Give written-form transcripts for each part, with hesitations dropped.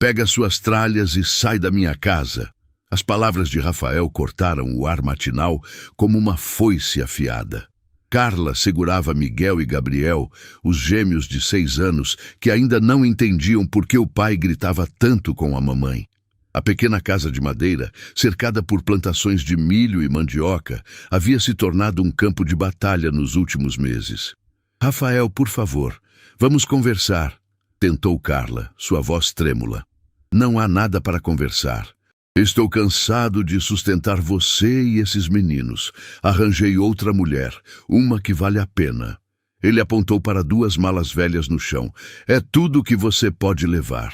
Pega suas tralhas e sai da minha casa. As palavras de Rafael cortaram o ar matinal como uma foice afiada. Carla segurava Miguel e Gabriel, os gêmeos de 6 anos, que ainda não entendiam por que o pai gritava tanto com a mamãe. A pequena casa de madeira, cercada por plantações de milho e mandioca, havia se tornado um campo de batalha nos últimos meses. Rafael, por favor, vamos conversar, tentou Carla, sua voz trêmula. Não há nada para conversar. Estou cansado de sustentar você e esses meninos. Arranjei outra mulher, uma que vale a pena. Ele apontou para 2 malas velhas no chão. É tudo o que você pode levar.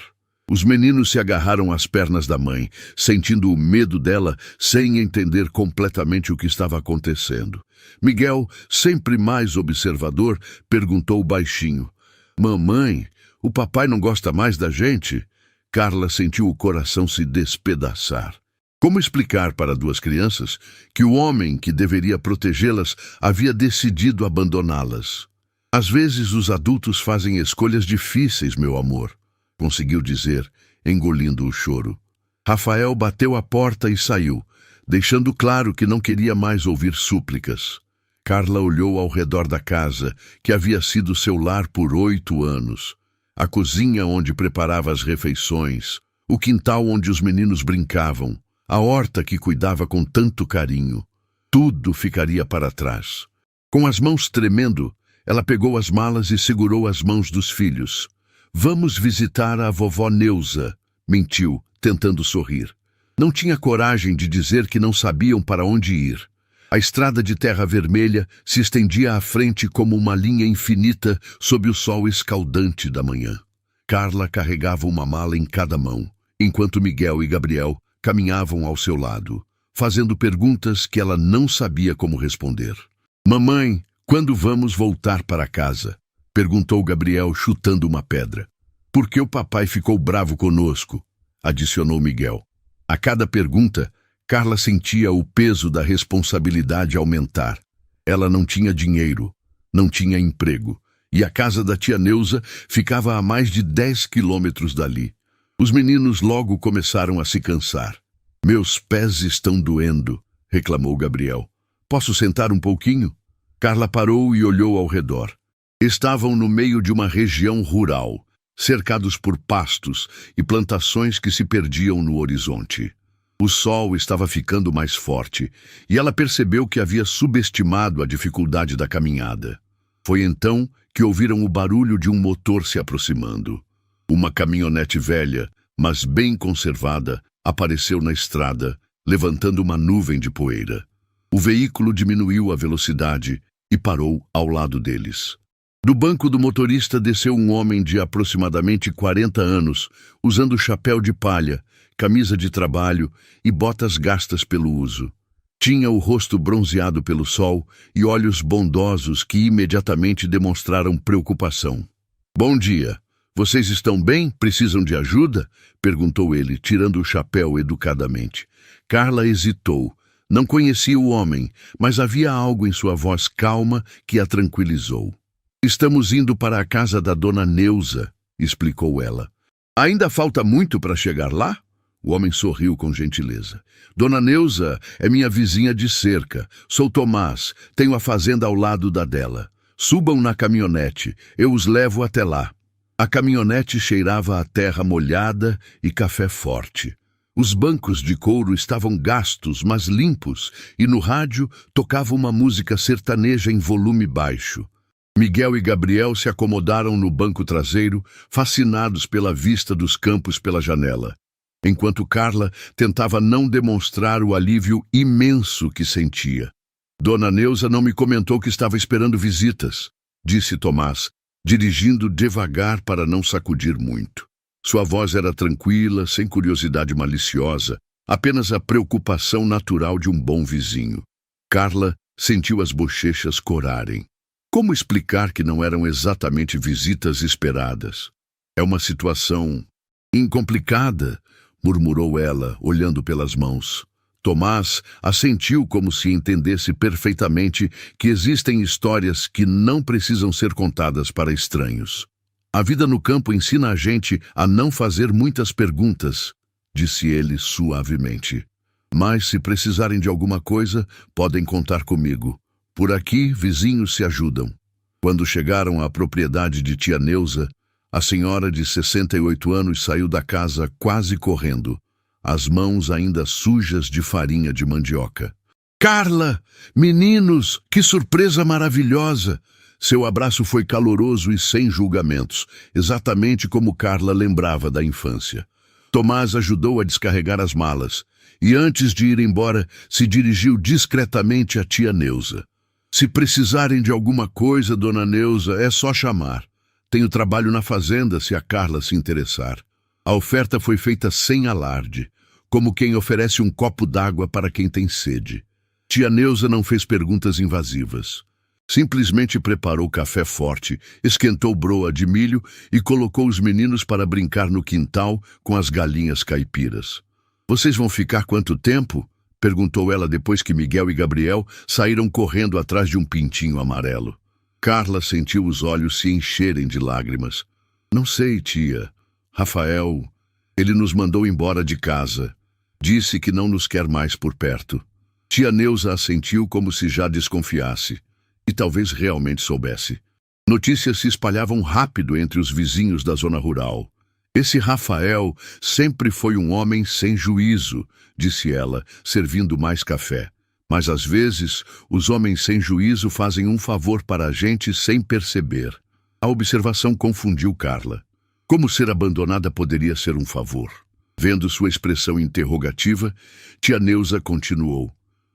Os meninos se agarraram às pernas da mãe, sentindo o medo dela, sem entender completamente o que estava acontecendo. Miguel, sempre mais observador, perguntou baixinho: Mamãe, o papai não gosta mais da gente? Carla sentiu o coração se despedaçar. Como explicar para 2 crianças que o homem que deveria protegê-las havia decidido abandoná-las? Às vezes os adultos fazem escolhas difíceis, meu amor, conseguiu dizer, engolindo o choro. Rafael bateu a porta e saiu, deixando claro que não queria mais ouvir súplicas. Carla olhou ao redor da casa, que havia sido seu lar por 8 anos. A cozinha onde preparava as refeições, o quintal onde os meninos brincavam, a horta que cuidava com tanto carinho. Tudo ficaria para trás. Com as mãos tremendo, ela pegou as malas e segurou as mãos dos filhos. Vamos visitar a vovó Neuza, mentiu, tentando sorrir. Não tinha coragem de dizer que não sabiam para onde ir. A estrada de terra vermelha se estendia à frente como uma linha infinita sob o sol escaldante da manhã. Carla carregava uma mala em cada mão, enquanto Miguel e Gabriel caminhavam ao seu lado, fazendo perguntas que ela não sabia como responder. Mamãe, quando vamos voltar para casa? Perguntou Gabriel, chutando uma pedra. Por que o papai ficou bravo conosco? Adicionou Miguel. A cada pergunta, Carla sentia o peso da responsabilidade aumentar. Ela não tinha dinheiro, não tinha emprego, e a casa da tia Neuza ficava a mais de 10 quilômetros dali. Os meninos logo começaram a se cansar. Meus pés estão doendo, reclamou Gabriel. Posso sentar um pouquinho? Carla parou e olhou ao redor. Estavam no meio de uma região rural, cercados por pastos e plantações que se perdiam no horizonte. O sol estava ficando mais forte e ela percebeu que havia subestimado a dificuldade da caminhada. Foi então que ouviram o barulho de um motor se aproximando. Uma caminhonete velha, mas bem conservada, apareceu na estrada, levantando uma nuvem de poeira. O veículo diminuiu a velocidade e parou ao lado deles. Do banco do motorista desceu um homem de aproximadamente 40 anos, usando chapéu de palha, camisa de trabalho e botas gastas pelo uso. Tinha o rosto bronzeado pelo sol e olhos bondosos que imediatamente demonstraram preocupação. Bom dia. Vocês estão bem? Precisam de ajuda? Perguntou ele, tirando o chapéu educadamente. Carla hesitou. Não conhecia o homem, mas havia algo em sua voz calma que a tranquilizou. Estamos indo para a casa da dona Neuza, explicou ela. Ainda falta muito para chegar lá? O homem sorriu com gentileza. Dona Neuza é minha vizinha de cerca. Sou Tomás, tenho a fazenda ao lado da dela. Subam na caminhonete, eu os levo até lá. A caminhonete cheirava a terra molhada e café forte. Os bancos de couro estavam gastos, mas limpos, e no rádio tocava uma música sertaneja em volume baixo. Miguel e Gabriel se acomodaram no banco traseiro, fascinados pela vista dos campos pela janela, enquanto Carla tentava não demonstrar o alívio imenso que sentia. Dona Neuza não me comentou que estava esperando visitas, disse Tomás, dirigindo devagar para não sacudir muito. Sua voz era tranquila, sem curiosidade maliciosa, apenas a preocupação natural de um bom vizinho. Carla sentiu as bochechas corarem. Como explicar que não eram exatamente visitas esperadas? É uma situação incomplicada, murmurou ela, olhando pelas mãos. Tomás assentiu como se entendesse perfeitamente que existem histórias que não precisam ser contadas para estranhos. A vida no campo ensina a gente a não fazer muitas perguntas, disse ele suavemente. Mas se precisarem de alguma coisa, podem contar comigo. Por aqui, vizinhos se ajudam. Quando chegaram à propriedade de tia Neuza, a senhora de 68 anos saiu da casa quase correndo, as mãos ainda sujas de farinha de mandioca. Carla! Meninos! Que surpresa maravilhosa! Seu abraço foi caloroso e sem julgamentos, exatamente como Carla lembrava da infância. Tomás ajudou a descarregar as malas e, antes de ir embora, se dirigiu discretamente à tia Neuza. Se precisarem de alguma coisa, dona Neuza, é só chamar. Tenho trabalho na fazenda se a Carla se interessar. A oferta foi feita sem alarde, como quem oferece um copo d'água para quem tem sede. Tia Neuza não fez perguntas invasivas. Simplesmente preparou café forte, esquentou broa de milho e colocou os meninos para brincar no quintal com as galinhas caipiras. Vocês vão ficar quanto tempo? Perguntou ela depois que Miguel e Gabriel saíram correndo atrás de um pintinho amarelo. Carla sentiu os olhos se encherem de lágrimas. Não sei, tia. Rafael, ele nos mandou embora de casa. Disse que não nos quer mais por perto. Tia Neuza assentiu como se já desconfiasse. E talvez realmente soubesse. Notícias se espalhavam rápido entre os vizinhos da zona rural. Esse Rafael sempre foi um homem sem juízo, disse ela, servindo mais café. Mas às vezes, os homens sem juízo fazem um favor para a gente sem perceber. A observação confundiu Carla. Como ser abandonada poderia ser um favor? Vendo sua expressão interrogativa, tia Neuza continuou.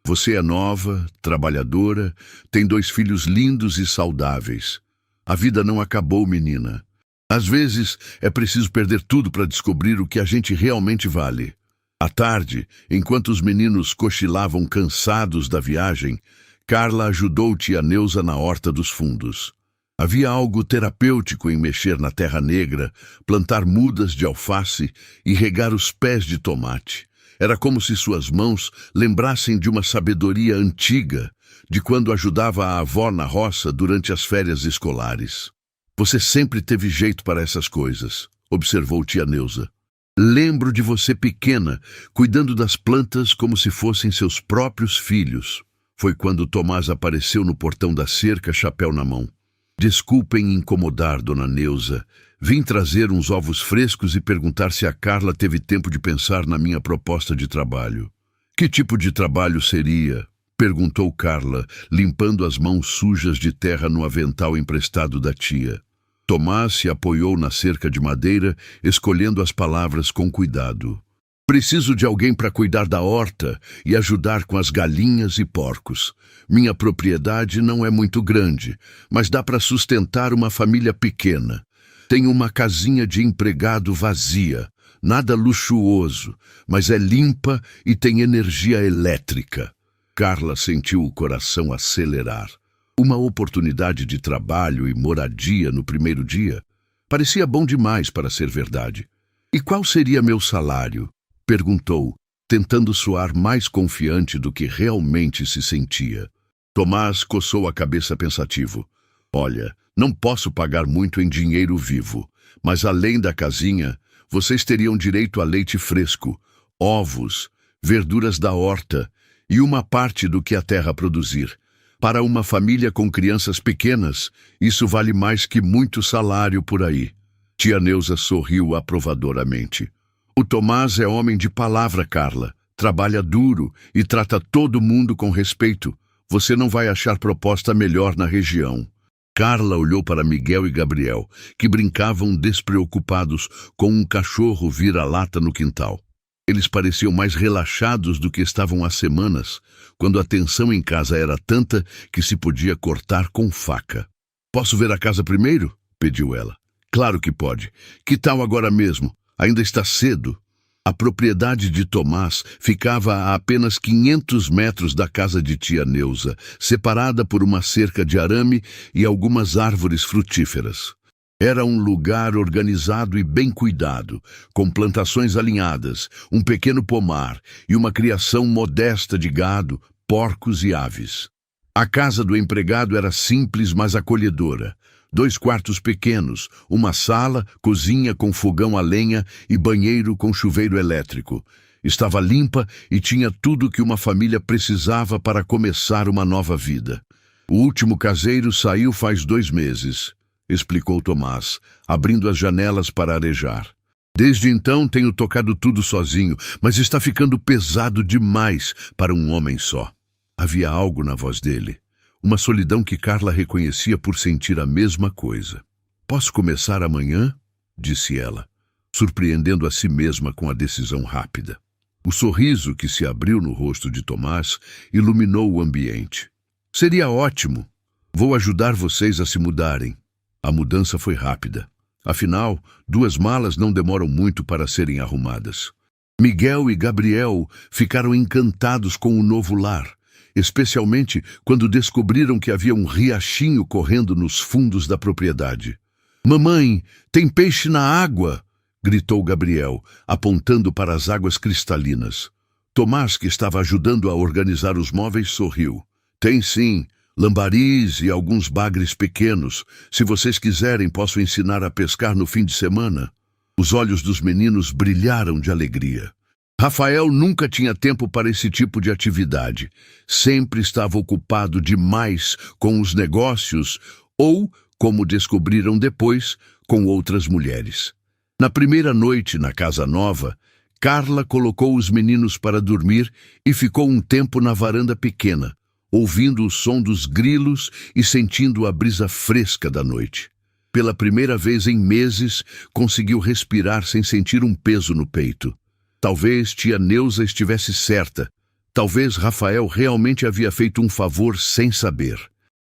Você é nova, trabalhadora, tem 2 filhos lindos e saudáveis. A vida não acabou, menina. Às vezes, é preciso perder tudo para descobrir o que a gente realmente vale. À tarde, enquanto os meninos cochilavam cansados da viagem, Carla ajudou tia Neuza na horta dos fundos. Havia algo terapêutico em mexer na terra negra, plantar mudas de alface e regar os pés de tomate. Era como se suas mãos lembrassem de uma sabedoria antiga, de quando ajudava a avó na roça durante as férias escolares. Você sempre teve jeito para essas coisas, observou tia Neuza. Lembro de você pequena, cuidando das plantas como se fossem seus próprios filhos. Foi quando Tomás apareceu no portão da cerca, chapéu na mão. Desculpem incomodar, dona Neuza. Vim trazer uns ovos frescos e perguntar se a Carla teve tempo de pensar na minha proposta de trabalho. Que tipo de trabalho seria? Perguntou Carla, limpando as mãos sujas de terra no avental emprestado da tia. Tomás se apoiou na cerca de madeira, escolhendo as palavras com cuidado. Preciso de alguém para cuidar da horta e ajudar com as galinhas e porcos. Minha propriedade não é muito grande, mas dá para sustentar uma família pequena. Tenho uma casinha de empregado vazia, nada luxuoso, mas é limpa e tem energia elétrica. Carla sentiu o coração acelerar. Uma oportunidade de trabalho e moradia no primeiro dia. Parecia bom demais para ser verdade. E qual seria meu salário? Perguntou, tentando soar mais confiante do que realmente se sentia. Tomás coçou a cabeça pensativo. Olha, não posso pagar muito em dinheiro vivo, mas além da casinha, vocês teriam direito a leite fresco, ovos, verduras da horta e uma parte do que a terra produzir. Para uma família com crianças pequenas, isso vale mais que muito salário por aí. Tia Neuza sorriu aprovadoramente. O Tomás é homem de palavra, Carla. Trabalha duro e trata todo mundo com respeito. Você não vai achar proposta melhor na região. Carla olhou para Miguel e Gabriel, que brincavam despreocupados com um cachorro vira-lata no quintal. Eles pareciam mais relaxados do que estavam há semanas, quando a tensão em casa era tanta que se podia cortar com faca. Posso ver a casa primeiro? Pediu ela. Claro que pode. Que tal agora mesmo? Ainda está cedo. A propriedade de Tomás ficava a apenas 500 metros da casa de tia Neuza, separada por uma cerca de arame e algumas árvores frutíferas. Era um lugar organizado e bem cuidado, com plantações alinhadas, um pequeno pomar e uma criação modesta de gado, porcos e aves. A casa do empregado era simples, mas acolhedora. 2 quartos pequenos, uma sala, cozinha com fogão a lenha e banheiro com chuveiro elétrico. Estava limpa e tinha tudo que uma família precisava para começar uma nova vida. O último caseiro saiu faz 2 meses, explicou Tomás, abrindo as janelas para arejar. Desde então tenho tocado tudo sozinho, mas está ficando pesado demais para um homem só. Havia algo na voz dele, uma solidão que Carla reconhecia por sentir a mesma coisa. Posso começar amanhã? Disse ela, surpreendendo a si mesma com a decisão rápida. O sorriso que se abriu no rosto de Tomás iluminou o ambiente. Seria ótimo. Vou ajudar vocês a se mudarem. A mudança foi rápida. Afinal, 2 malas não demoram muito para serem arrumadas. Miguel e Gabriel ficaram encantados com o novo lar, especialmente quando descobriram que havia um riachinho correndo nos fundos da propriedade. Mamãe, tem peixe na água! Gritou Gabriel, apontando para as águas cristalinas. Tomás, que estava ajudando a organizar os móveis, sorriu. Tem sim, lambaris e alguns bagres pequenos. Se vocês quiserem, posso ensinar a pescar no fim de semana. Os olhos dos meninos brilharam de alegria. Rafael nunca tinha tempo para esse tipo de atividade. Sempre estava ocupado demais com os negócios ou, como descobriram depois, com outras mulheres. Na primeira noite na casa nova, Carla colocou os meninos para dormir e ficou um tempo na varanda pequena, ouvindo o som dos grilos e sentindo a brisa fresca da noite. Pela primeira vez em meses, conseguiu respirar sem sentir um peso no peito. Talvez tia Neuza estivesse certa. Talvez Rafael realmente havia feito um favor sem saber.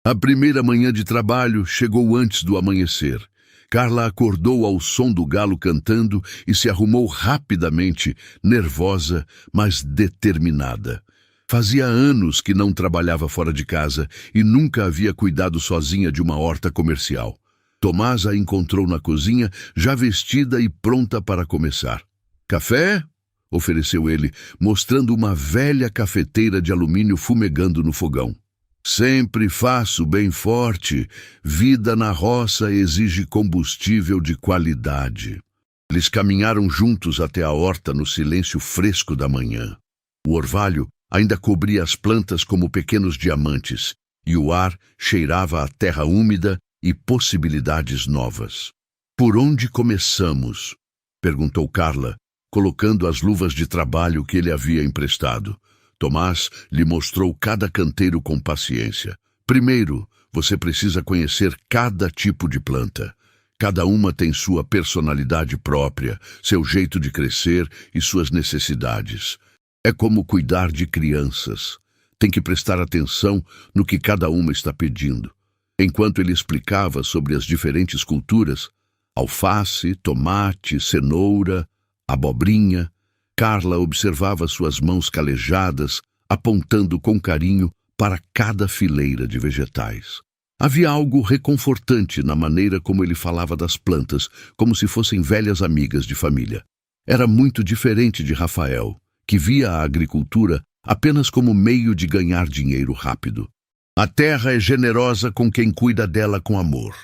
A primeira manhã de trabalho chegou antes do amanhecer. Carla acordou ao som do galo cantando e se arrumou rapidamente, nervosa, mas determinada. Fazia anos que não trabalhava fora de casa e nunca havia cuidado sozinha de uma horta comercial. Tomás a encontrou na cozinha, já vestida e pronta para começar. Café? Ofereceu ele, mostrando uma velha cafeteira de alumínio fumegando no fogão. Sempre faço bem forte. Vida na roça exige combustível de qualidade. Eles caminharam juntos até a horta no silêncio fresco da manhã. O orvalho ainda cobria as plantas como pequenos diamantes, e o ar cheirava a terra úmida e possibilidades novas. Por onde começamos? Perguntou Carla, colocando as luvas de trabalho que ele havia emprestado. Tomás lhe mostrou cada canteiro com paciência. Primeiro, você precisa conhecer cada tipo de planta. Cada uma tem sua personalidade própria, seu jeito de crescer e suas necessidades. É como cuidar de crianças. Tem que prestar atenção no que cada uma está pedindo. Enquanto ele explicava sobre as diferentes culturas, alface, tomate, cenoura, abobrinha, Carla observava suas mãos calejadas, apontando com carinho para cada fileira de vegetais. Havia algo reconfortante na maneira como ele falava das plantas, como se fossem velhas amigas de família. Era muito diferente de Rafael, que via a agricultura apenas como meio de ganhar dinheiro rápido. A terra é generosa com quem cuida dela com amor,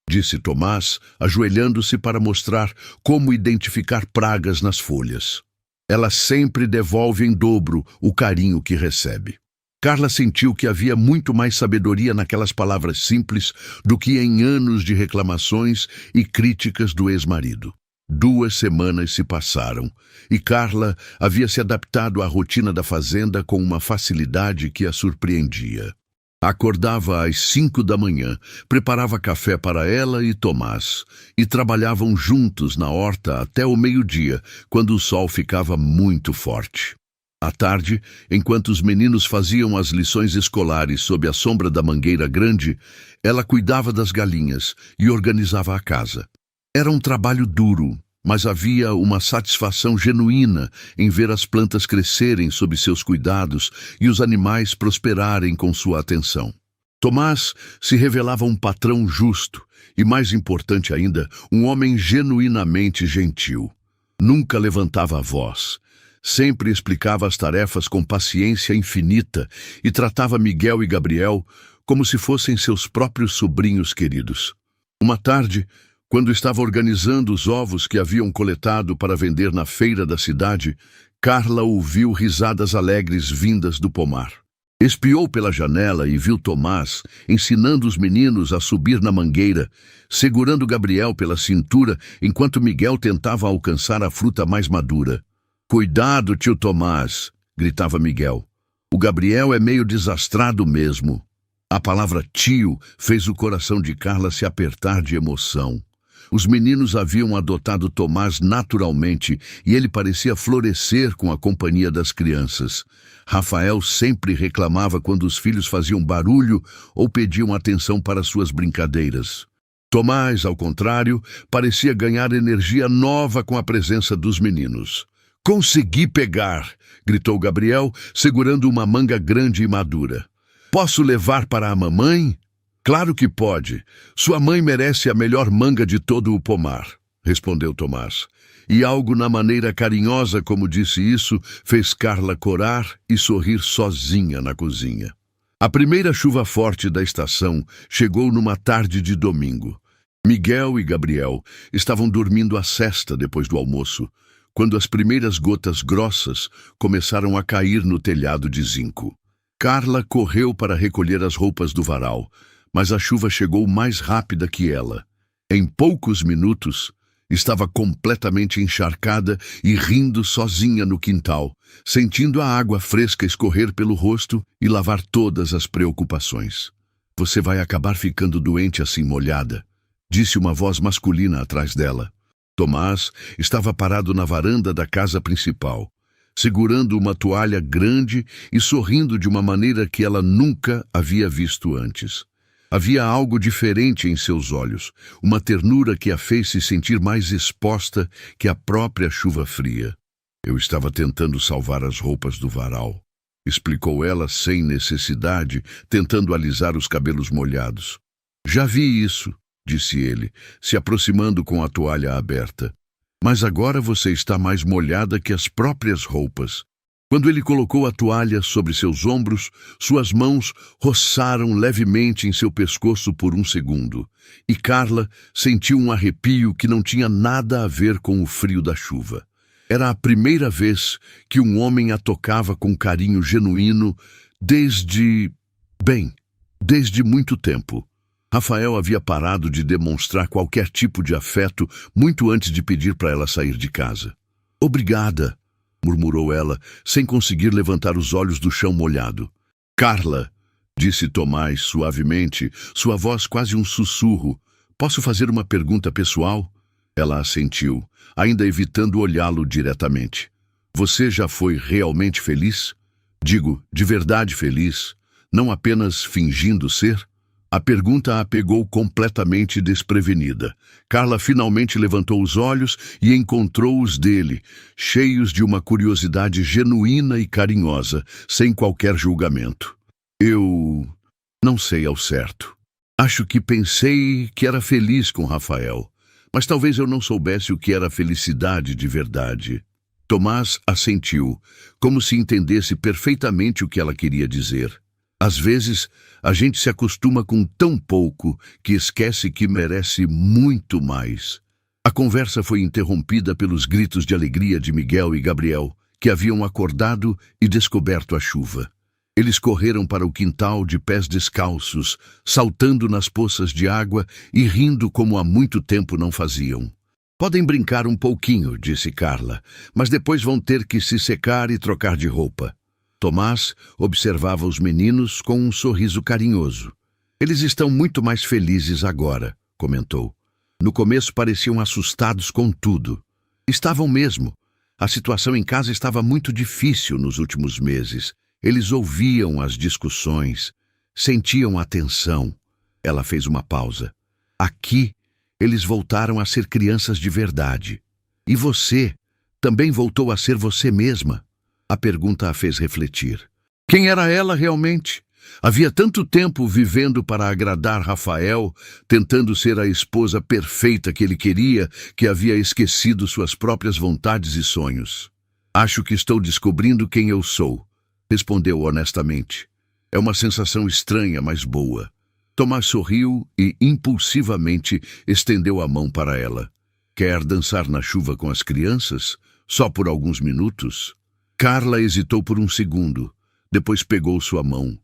disse Tomás, ajoelhando-se para mostrar como identificar pragas nas folhas. Ela sempre devolve em dobro o carinho que recebe. Carla sentiu que havia muito mais sabedoria naquelas palavras simples do que em anos de reclamações e críticas do ex-marido. 2 semanas se passaram e Carla havia se adaptado à rotina da fazenda com uma facilidade que a surpreendia. Acordava às 5 da manhã, preparava café para ela e Tomás, e trabalhavam juntos na horta até o meio-dia, quando o sol ficava muito forte. À tarde, enquanto os meninos faziam as lições escolares sob a sombra da mangueira grande, ela cuidava das galinhas e organizava a casa. Era um trabalho duro, mas havia uma satisfação genuína em ver as plantas crescerem sob seus cuidados e os animais prosperarem com sua atenção. Tomás se revelava um patrão justo e, mais importante ainda, um homem genuinamente gentil. Nunca levantava a voz. Sempre explicava as tarefas com paciência infinita e tratava Miguel e Gabriel como se fossem seus próprios sobrinhos queridos. Uma tarde, quando estava organizando os ovos que haviam coletado para vender na feira da cidade, Carla ouviu risadas alegres vindas do pomar. Espiou pela janela e viu Tomás ensinando os meninos a subir na mangueira, segurando Gabriel pela cintura enquanto Miguel tentava alcançar a fruta mais madura. "Cuidado, tio Tomás!" gritava Miguel. "O Gabriel é meio desastrado mesmo." A palavra tio fez o coração de Carla se apertar de emoção. Os meninos haviam adotado Tomás naturalmente e ele parecia florescer com a companhia das crianças. Rafael sempre reclamava quando os filhos faziam barulho ou pediam atenção para suas brincadeiras. Tomás, ao contrário, parecia ganhar energia nova com a presença dos meninos. "Consegui pegar!" gritou Gabriel, segurando uma manga grande e madura. "Posso levar para a mamãe?" "Claro que pode. Sua mãe merece a melhor manga de todo o pomar", respondeu Tomás. E algo na maneira carinhosa como disse isso fez Carla corar e sorrir sozinha na cozinha. A primeira chuva forte da estação chegou numa tarde de domingo. Miguel e Gabriel estavam dormindo a sesta depois do almoço, quando as primeiras gotas grossas começaram a cair no telhado de zinco. Carla correu para recolher as roupas do varal, mas a chuva chegou mais rápida que ela. Em poucos minutos, estava completamente encharcada e rindo sozinha no quintal, sentindo a água fresca escorrer pelo rosto e lavar todas as preocupações. "Você vai acabar ficando doente assim molhada", disse uma voz masculina atrás dela. Tomás estava parado na varanda da casa principal, segurando uma toalha grande e sorrindo de uma maneira que ela nunca havia visto antes. Havia algo diferente em seus olhos, uma ternura que a fez se sentir mais exposta que a própria chuva fria. "Eu estava tentando salvar as roupas do varal", explicou ela sem necessidade, tentando alisar os cabelos molhados. "Já vi isso", disse ele, se aproximando com a toalha aberta. "Mas agora você está mais molhada que as próprias roupas." Quando ele colocou a toalha sobre seus ombros, suas mãos roçaram levemente em seu pescoço por um segundo, e Carla sentiu um arrepio que não tinha nada a ver com o frio da chuva. Era a primeira vez que um homem a tocava com carinho genuíno desde muito tempo. Rafael havia parado de demonstrar qualquer tipo de afeto muito antes de pedir para ela sair de casa. "Obrigada", murmurou ela, sem conseguir levantar os olhos do chão molhado. "Carla", disse Tomás suavemente, sua voz quase um sussurro, "posso fazer uma pergunta pessoal?" Ela assentiu, ainda evitando olhá-lo diretamente. "Você já foi realmente feliz? Digo, de verdade feliz, não apenas fingindo ser?" A pergunta a pegou completamente desprevenida. Carla finalmente levantou os olhos e encontrou os dele, cheios de uma curiosidade genuína e carinhosa, sem qualquer julgamento. "Eu não sei ao certo. Acho que pensei que era feliz com Rafael, mas talvez eu não soubesse o que era felicidade de verdade." Tomás assentiu, como se entendesse perfeitamente o que ela queria dizer. Às vezes, a gente se acostuma com tão pouco que esquece que merece muito mais. A conversa foi interrompida pelos gritos de alegria de Miguel e Gabriel, que haviam acordado e descoberto a chuva. Eles correram para o quintal de pés descalços, saltando nas poças de água e rindo como há muito tempo não faziam. "Podem brincar um pouquinho", disse Carla, "mas depois vão ter que se secar e trocar de roupa." Tomás observava os meninos com um sorriso carinhoso. "Eles estão muito mais felizes agora", comentou. "No começo pareciam assustados com tudo." Estavam mesmo. A situação em casa estava muito difícil nos últimos meses. Eles ouviam as discussões, sentiam a tensão. Ela fez uma pausa. "Aqui, eles voltaram a ser crianças de verdade. E você também voltou a ser você mesma." A pergunta a fez refletir. Quem era ela realmente? Havia tanto tempo vivendo para agradar Rafael, tentando ser a esposa perfeita que ele queria, que havia esquecido suas próprias vontades e sonhos. "Acho que estou descobrindo quem eu sou", respondeu honestamente. "É uma sensação estranha, mas boa." Tomás sorriu e, impulsivamente, estendeu a mão para ela. Quer dançar na chuva com as crianças? Só por alguns minutos? Carla hesitou por um segundo. Depois pegou sua mão.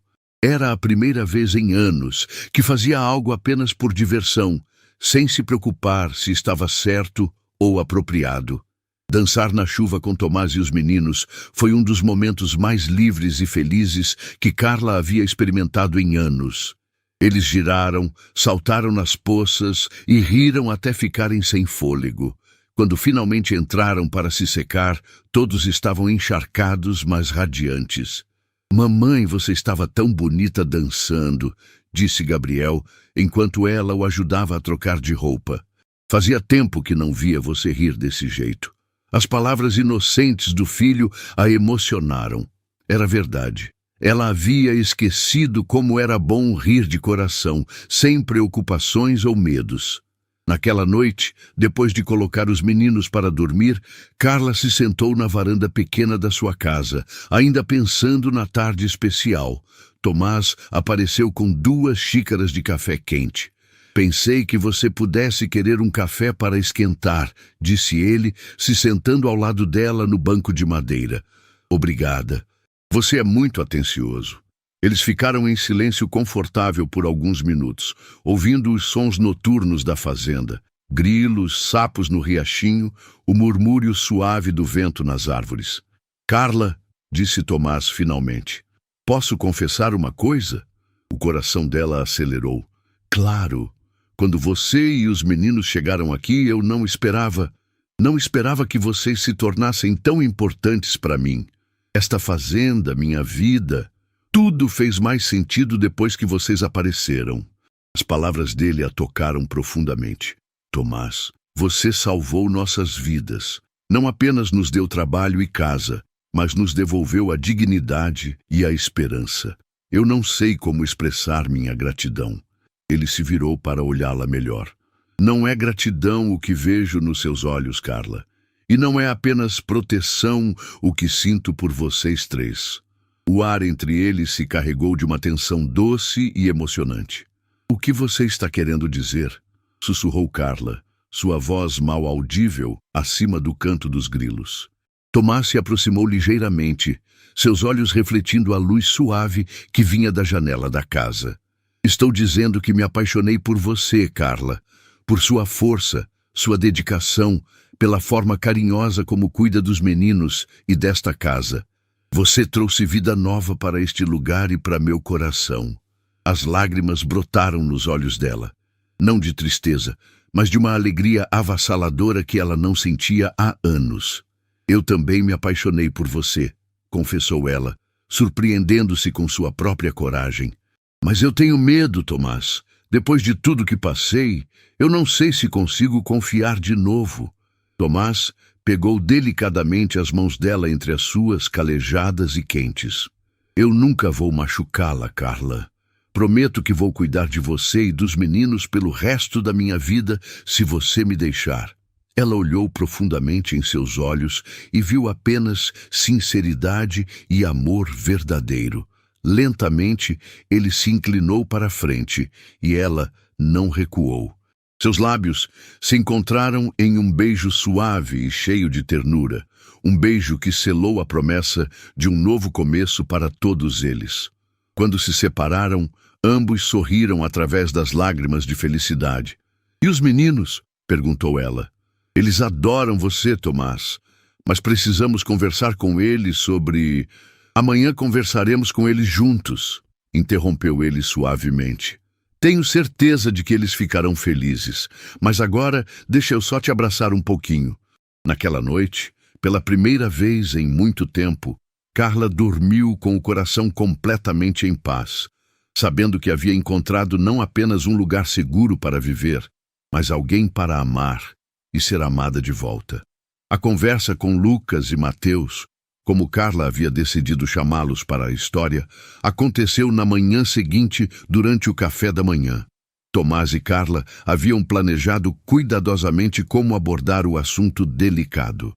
Era a primeira vez em anos que fazia algo apenas por diversão, sem se preocupar se estava certo ou apropriado. Dançar na chuva com Tomás e os meninos foi um dos momentos mais livres e felizes que Carla havia experimentado em anos. Eles giraram, saltaram nas poças e riram até ficarem sem fôlego. Quando finalmente entraram para se secar, todos estavam encharcados, mas radiantes. "Mamãe, você estava tão bonita dançando", disse Gabriel, enquanto ela o ajudava a trocar de roupa. "Fazia tempo que não via você rir desse jeito." As palavras inocentes do filho a emocionaram. Era verdade. Ela havia esquecido como era bom rir de coração, sem preocupações ou medos. Naquela noite, depois de colocar os meninos para dormir, Carla se sentou na varanda pequena da sua casa, ainda pensando na tarde especial. Tomás apareceu com 2 xícaras de café quente. "Pensei que você pudesse querer um café para esquentar", disse ele, se sentando ao lado dela no banco de madeira. "Obrigada. Você é muito atencioso." Eles ficaram em silêncio confortável por alguns minutos, ouvindo os sons noturnos da fazenda, grilos, sapos no riachinho, o murmúrio suave do vento nas árvores. "Carla", disse Tomás finalmente, "posso confessar uma coisa?" O coração dela acelerou. "Claro. Quando você e os meninos chegaram aqui, eu não esperava que vocês se tornassem tão importantes para mim. Esta fazenda, minha vida, tudo fez mais sentido depois que vocês apareceram." As palavras dele a tocaram profundamente. "Tomás, você salvou nossas vidas. Não apenas nos deu trabalho e casa, mas nos devolveu a dignidade e a esperança. Eu não sei como expressar minha gratidão." Ele se virou para olhá-la melhor. "Não é gratidão o que vejo nos seus olhos, Carla. E não é apenas proteção o que sinto por vocês 3. O ar entre eles se carregou de uma tensão doce e emocionante. "O que você está querendo dizer?" sussurrou Carla, sua voz mal audível acima do canto dos grilos. Tomás se aproximou ligeiramente, seus olhos refletindo a luz suave que vinha da janela da casa. "Estou dizendo que me apaixonei por você, Carla, por sua força, sua dedicação, pela forma carinhosa como cuida dos meninos e desta casa. Você trouxe vida nova para este lugar e para meu coração." As lágrimas brotaram nos olhos dela, não de tristeza, mas de uma alegria avassaladora que ela não sentia há anos. "Eu também me apaixonei por você", confessou ela, surpreendendo-se com sua própria coragem. "Mas eu tenho medo, Tomás. Depois de tudo que passei, eu não sei se consigo confiar de novo." Tomás pegou delicadamente as mãos dela entre as suas, calejadas e quentes. "Eu nunca vou machucá-la, Carla. Prometo que vou cuidar de você e dos meninos pelo resto da minha vida, se você me deixar." Ela olhou profundamente em seus olhos e viu apenas sinceridade e amor verdadeiro. Lentamente, ele se inclinou para a frente e ela não recuou. Seus lábios se encontraram em um beijo suave e cheio de ternura, um beijo que selou a promessa de um novo começo para todos eles. Quando se separaram, ambos sorriram através das lágrimas de felicidade. "E os meninos?" perguntou ela. "Eles adoram você, Tomás, mas precisamos conversar com eles sobre... Amanhã conversaremos com eles juntos", interrompeu ele suavemente. "Tenho certeza de que eles ficarão felizes, mas agora deixa eu só te abraçar um pouquinho." Naquela noite, pela primeira vez em muito tempo, Carla dormiu com o coração completamente em paz, sabendo que havia encontrado não apenas um lugar seguro para viver, mas alguém para amar e ser amada de volta. A conversa com Lucas e Mateus, como Carla havia decidido chamá-los para a história, aconteceu na manhã seguinte durante o café da manhã. Tomás e Carla haviam planejado cuidadosamente como abordar o assunto delicado.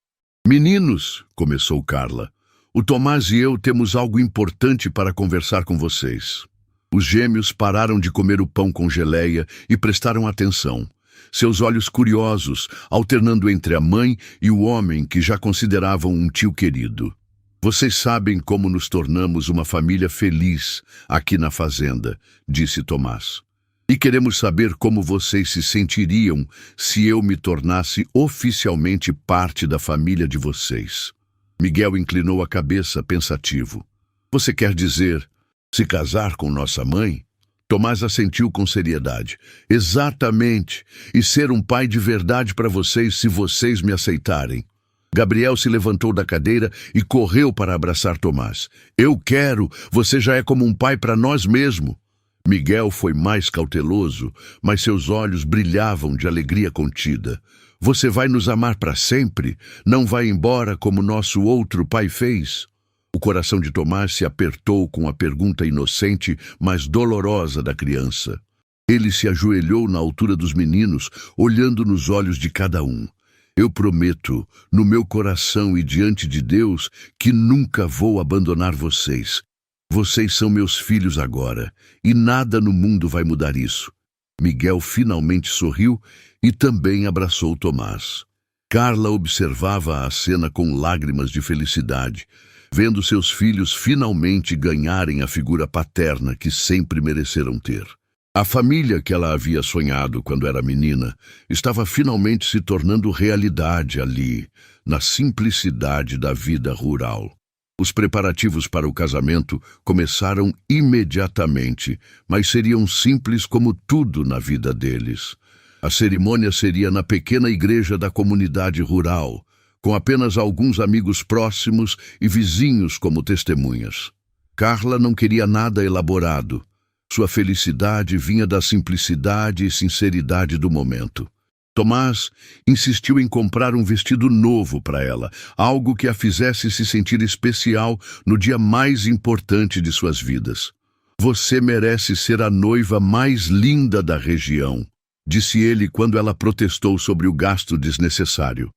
"Meninos", começou Carla, "o Tomás e eu temos algo importante para conversar com vocês." Os gêmeos pararam de comer o pão com geleia e prestaram atenção. Seus olhos curiosos, alternando entre a mãe e o homem que já consideravam um tio querido. Vocês sabem como nos tornamos uma família feliz aqui na fazenda, disse Tomás. E queremos saber como vocês se sentiriam se eu me tornasse oficialmente parte da família de vocês. Miguel inclinou a cabeça, pensativo. Você quer dizer, se casar com nossa mãe? Tomás assentiu com seriedade. Exatamente, e ser um pai de verdade para vocês se vocês me aceitarem. Gabriel se levantou da cadeira e correu para abraçar Tomás. Eu quero, você já é como um pai para nós mesmo. Miguel foi mais cauteloso, mas seus olhos brilhavam de alegria contida. Você vai nos amar para sempre? Não vai embora como nosso outro pai fez? O coração de Tomás se apertou com a pergunta inocente, mas dolorosa da criança. Ele se ajoelhou na altura dos meninos, olhando nos olhos de cada um. Eu prometo, no meu coração e diante de Deus, que nunca vou abandonar vocês. Vocês são meus filhos agora, e nada no mundo vai mudar isso. Miguel finalmente sorriu e também abraçou Tomás. Carla observava a cena com lágrimas de felicidade, vendo seus filhos finalmente ganharem a figura paterna que sempre mereceram ter. A família que ela havia sonhado quando era menina estava finalmente se tornando realidade ali, na simplicidade da vida rural. Os preparativos para o casamento começaram imediatamente, mas seriam simples como tudo na vida deles. A cerimônia seria na pequena igreja da comunidade rural, com apenas alguns amigos próximos e vizinhos como testemunhas. Carla não queria nada elaborado. Sua felicidade vinha da simplicidade e sinceridade do momento. Tomás insistiu em comprar um vestido novo para ela, algo que a fizesse se sentir especial no dia mais importante de suas vidas. Você merece ser a noiva mais linda da região, disse ele quando ela protestou sobre o gasto desnecessário.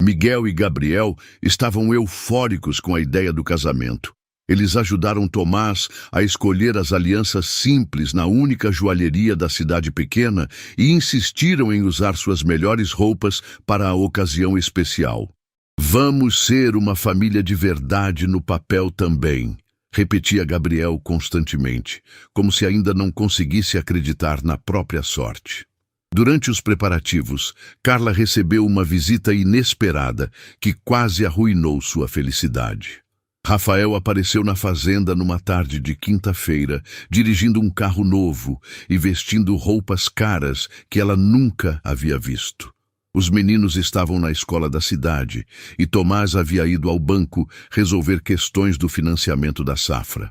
Miguel e Gabriel estavam eufóricos com a ideia do casamento. Eles ajudaram Tomás a escolher as alianças simples na única joalheria da cidade pequena e insistiram em usar suas melhores roupas para a ocasião especial. Vamos ser uma família de verdade no papel também, repetia Gabriel constantemente, como se ainda não conseguisse acreditar na própria sorte. Durante os preparativos, Carla recebeu uma visita inesperada que quase arruinou sua felicidade. Rafael apareceu na fazenda numa tarde de quinta-feira, dirigindo um carro novo e vestindo roupas caras que ela nunca havia visto. Os meninos estavam na escola da cidade e Tomás havia ido ao banco resolver questões do financiamento da safra.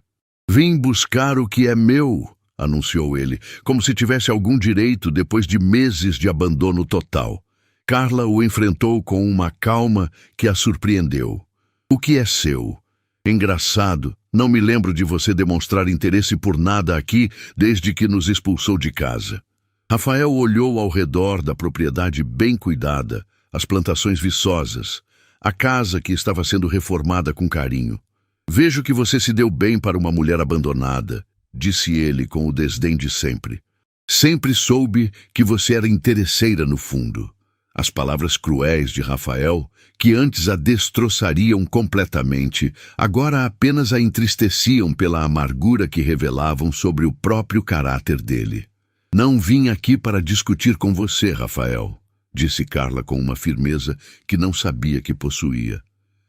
Vim buscar o que é meu, anunciou ele, como se tivesse algum direito depois de meses de abandono total. Carla o enfrentou com uma calma que a surpreendeu. O que é seu? Engraçado, não me lembro de você demonstrar interesse por nada aqui desde que nos expulsou de casa. Rafael olhou ao redor da propriedade bem cuidada, as plantações viçosas, a casa que estava sendo reformada com carinho. Vejo que você se deu bem para uma mulher abandonada, disse ele com o desdém de sempre. Sempre soube que você era interesseira no fundo. As palavras cruéis de Rafael, que antes a destroçariam completamente, agora apenas a entristeciam pela amargura que revelavam sobre o próprio caráter dele. Não vim aqui para discutir com você, Rafael, disse Carla com uma firmeza que não sabia que possuía.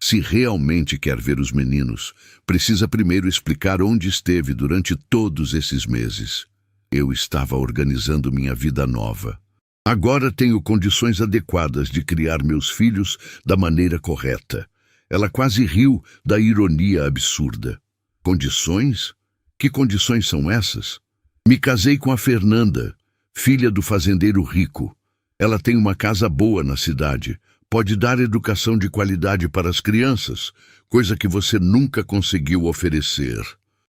Se realmente quer ver os meninos, precisa primeiro explicar onde esteve durante todos esses meses. Eu estava organizando minha vida nova. Agora tenho condições adequadas de criar meus filhos da maneira correta. Ela quase riu da ironia absurda. Condições? Que condições são essas? Me casei com a Fernanda, filha do fazendeiro rico. Ela tem uma casa boa na cidade. Pode dar educação de qualidade para as crianças, coisa que você nunca conseguiu oferecer.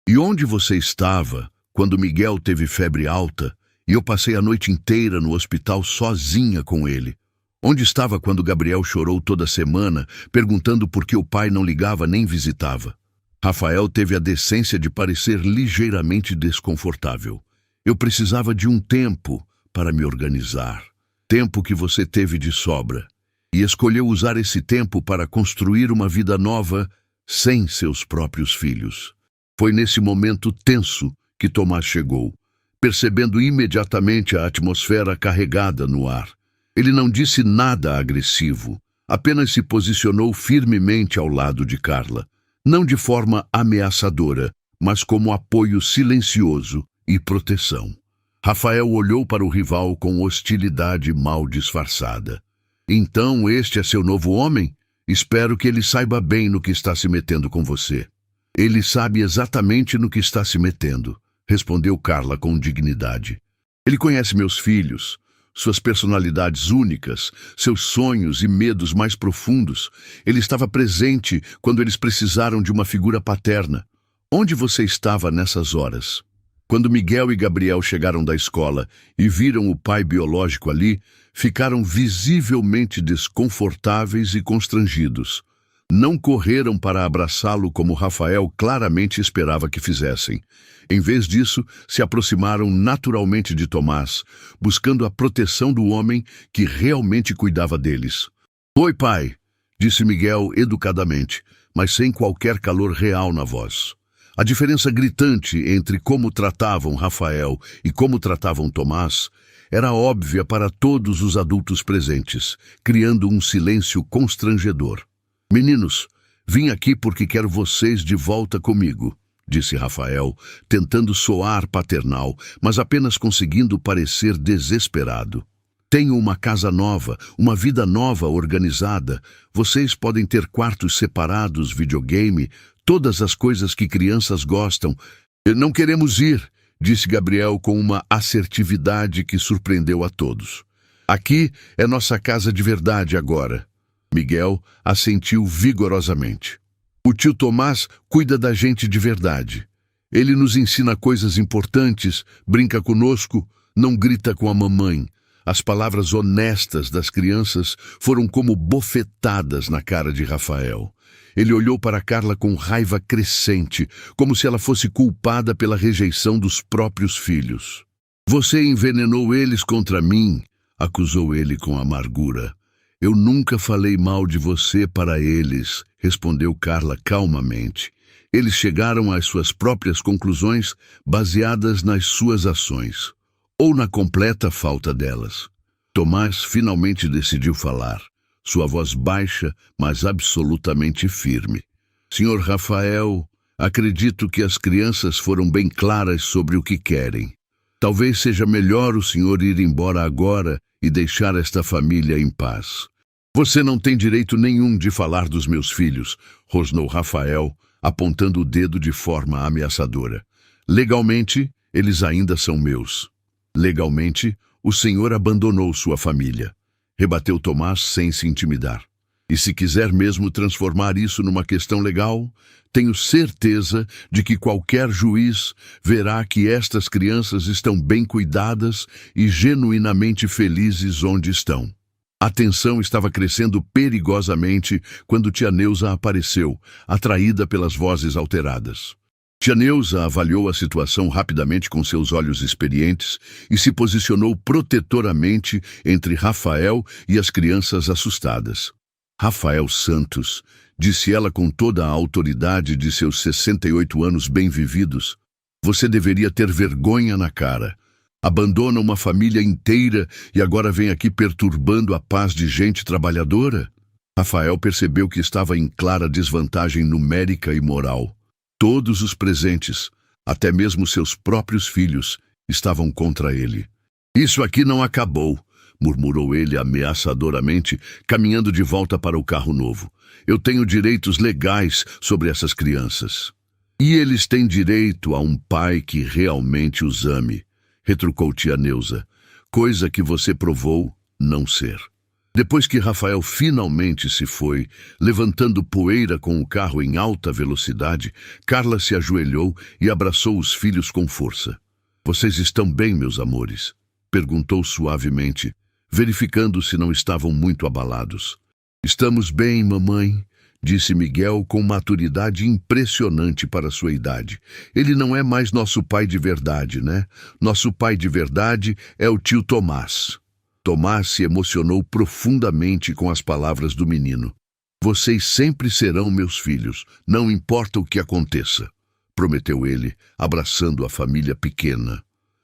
E onde você estava quando Miguel teve febre alta e eu passei a noite inteira no hospital sozinha com ele? Onde estava quando Gabriel chorou toda semana, perguntando por que o pai não ligava nem visitava? Rafael teve a decência de parecer ligeiramente desconfortável. Eu precisava de um tempo para me organizar. Tempo que você teve de sobra. E escolheu usar esse tempo para construir uma vida nova sem seus próprios filhos. Foi nesse momento tenso que Tomás chegou, percebendo imediatamente a atmosfera carregada no ar. Ele não disse nada agressivo, apenas se posicionou firmemente ao lado de Carla, não de forma ameaçadora, mas como apoio silencioso e proteção. Rafael olhou para o rival com hostilidade mal disfarçada. Então este é seu novo homem? Espero que ele saiba bem no que está se metendo com você. Ele sabe exatamente no que está se metendo, respondeu Carla com dignidade. Ele conhece meus filhos, suas personalidades únicas, seus sonhos e medos mais profundos. Ele estava presente quando eles precisaram de uma figura paterna. Onde você estava nessas horas? Quando Miguel e Gabriel chegaram da escola e viram o pai biológico ali, ficaram visivelmente desconfortáveis e constrangidos. Não correram para abraçá-lo como Rafael claramente esperava que fizessem. Em vez disso, se aproximaram naturalmente de Tomás, buscando a proteção do homem que realmente cuidava deles. "Oi, pai", disse Miguel educadamente, mas sem qualquer calor real na voz. A diferença gritante entre como tratavam Rafael e como tratavam Tomás era óbvia para todos os adultos presentes, criando um silêncio constrangedor. "Meninos, vim aqui porque quero vocês de volta comigo", disse Rafael, tentando soar paternal, mas apenas conseguindo parecer desesperado. "Tenho uma casa nova, uma vida nova organizada. Vocês podem ter quartos separados, videogame, todas as coisas que crianças gostam." "Não queremos ir", disse Gabriel com uma assertividade que surpreendeu a todos. "Aqui é nossa casa de verdade agora." Miguel assentiu vigorosamente. "O tio Tomás cuida da gente de verdade. Ele nos ensina coisas importantes, brinca conosco, não grita com a mamãe." As palavras honestas das crianças foram como bofetadas na cara de Rafael. Ele olhou para Carla com raiva crescente, como se ela fosse culpada pela rejeição dos próprios filhos. "Você envenenou eles contra mim", acusou ele com amargura. "Eu nunca falei mal de você para eles", respondeu Carla calmamente. "Eles chegaram às suas próprias conclusões baseadas nas suas ações, ou na completa falta delas." Tomás finalmente decidiu falar, sua voz baixa, mas absolutamente firme. "Senhor Rafael, acredito que as crianças foram bem claras sobre o que querem. Talvez seja melhor o senhor ir embora agora e deixar esta família em paz." "Você não tem direito nenhum de falar dos meus filhos", rosnou Rafael, apontando o dedo de forma ameaçadora. "Legalmente, eles ainda são meus." "Legalmente, o senhor abandonou sua família", rebateu Tomás sem se intimidar. "E se quiser mesmo transformar isso numa questão legal, tenho certeza de que qualquer juiz verá que estas crianças estão bem cuidadas e genuinamente felizes onde estão." A tensão estava crescendo perigosamente quando tia Neuza apareceu, atraída pelas vozes alteradas. Tia Neuza avaliou a situação rapidamente com seus olhos experientes e se posicionou protetoramente entre Rafael e as crianças assustadas. "Rafael Santos", disse ela com toda a autoridade de seus 68 anos bem vividos, "você deveria ter vergonha na cara. Abandona uma família inteira e agora vem aqui perturbando a paz de gente trabalhadora?" Rafael percebeu que estava em clara desvantagem numérica e moral. Todos os presentes, até mesmo seus próprios filhos, estavam contra ele. "Isso aqui não acabou", murmurou ele ameaçadoramente, caminhando de volta para o carro novo. "Eu tenho direitos legais sobre essas crianças." "E eles têm direito a um pai que realmente os ame", retrucou tia Neuza, "coisa que você provou não ser." Depois que Rafael finalmente se foi, levantando poeira com o carro em alta velocidade, Carla se ajoelhou e abraçou os filhos com força. "Vocês estão bem, meus amores?" perguntou suavemente, verificando se não estavam muito abalados. "Estamos bem, mamãe", disse Miguel com maturidade impressionante para sua idade. Ele não é mais nosso pai de verdade, né? Nosso pai de verdade é o tio Tomás. Tomás se emocionou profundamente com as palavras do menino. Vocês sempre serão meus filhos, não importa o que aconteça, prometeu ele, abraçando a família pequena.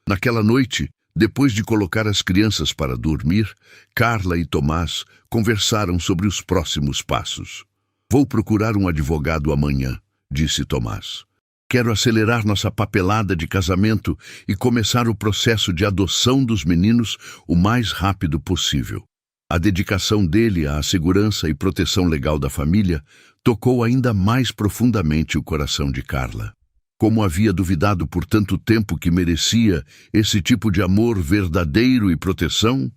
Naquela noite, depois de colocar as crianças para dormir, Carla e Tomás conversaram sobre os próximos passos. Vou procurar um advogado amanhã, disse Tomás. Quero acelerar nossa papelada de casamento e começar o processo de adoção dos meninos o mais rápido possível. A dedicação dele à segurança e proteção legal da família tocou ainda mais profundamente o coração de Carla. Como havia duvidado por tanto tempo que merecia esse tipo de amor verdadeiro e proteção?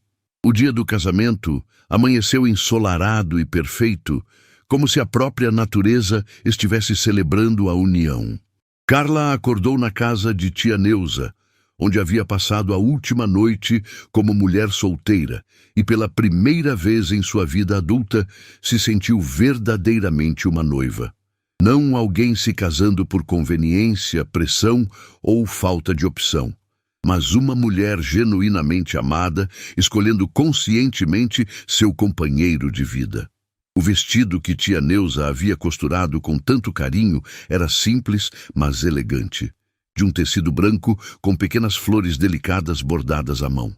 O dia do casamento amanheceu ensolarado e perfeito, como se a própria natureza estivesse celebrando a união. Carla acordou na casa de tia Neuza, onde havia passado a última noite como mulher solteira e pela primeira vez em sua vida adulta se sentiu verdadeiramente uma noiva. Não alguém se casando por conveniência, pressão ou falta de opção, mas uma mulher genuinamente amada, escolhendo conscientemente seu companheiro de vida. O vestido que tia Neuza havia costurado com tanto carinho era simples, mas elegante, de um tecido branco com pequenas flores delicadas bordadas à mão.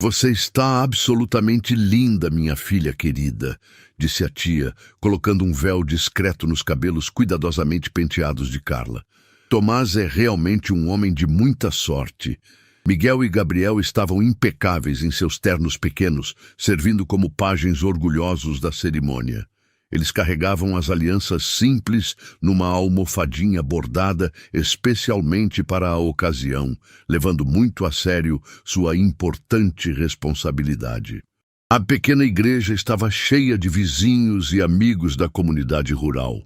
Você está absolutamente linda, minha filha querida, disse a tia, colocando um véu discreto nos cabelos cuidadosamente penteados de Carla. Tomás é realmente um homem de muita sorte. Miguel e Gabriel estavam impecáveis em seus ternos pequenos, servindo como pajens orgulhosos da cerimônia. Eles carregavam as alianças simples numa almofadinha bordada especialmente para a ocasião, levando muito a sério sua importante responsabilidade. A pequena igreja estava cheia de vizinhos e amigos da comunidade rural.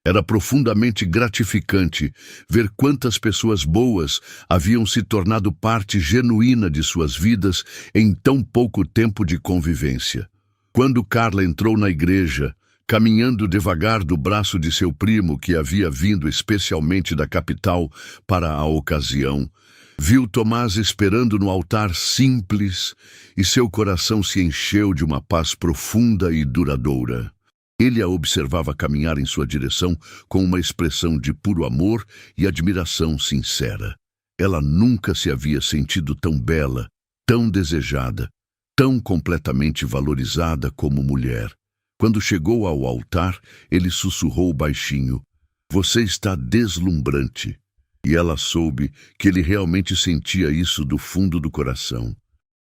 Era profundamente gratificante ver quantas pessoas boas haviam se tornado parte genuína de suas vidas em tão pouco tempo de convivência. Quando Carla entrou na igreja, caminhando devagar do braço de seu primo, que havia vindo especialmente da capital para a ocasião, viu Tomás esperando no altar simples e seu coração se encheu de uma paz profunda e duradoura. Ele a observava caminhar em sua direção com uma expressão de puro amor e admiração sincera. Ela nunca se havia sentido tão bela, tão desejada, tão completamente valorizada como mulher. Quando chegou ao altar, ele sussurrou baixinho: "Você está deslumbrante." E ela soube que ele realmente sentia isso do fundo do coração.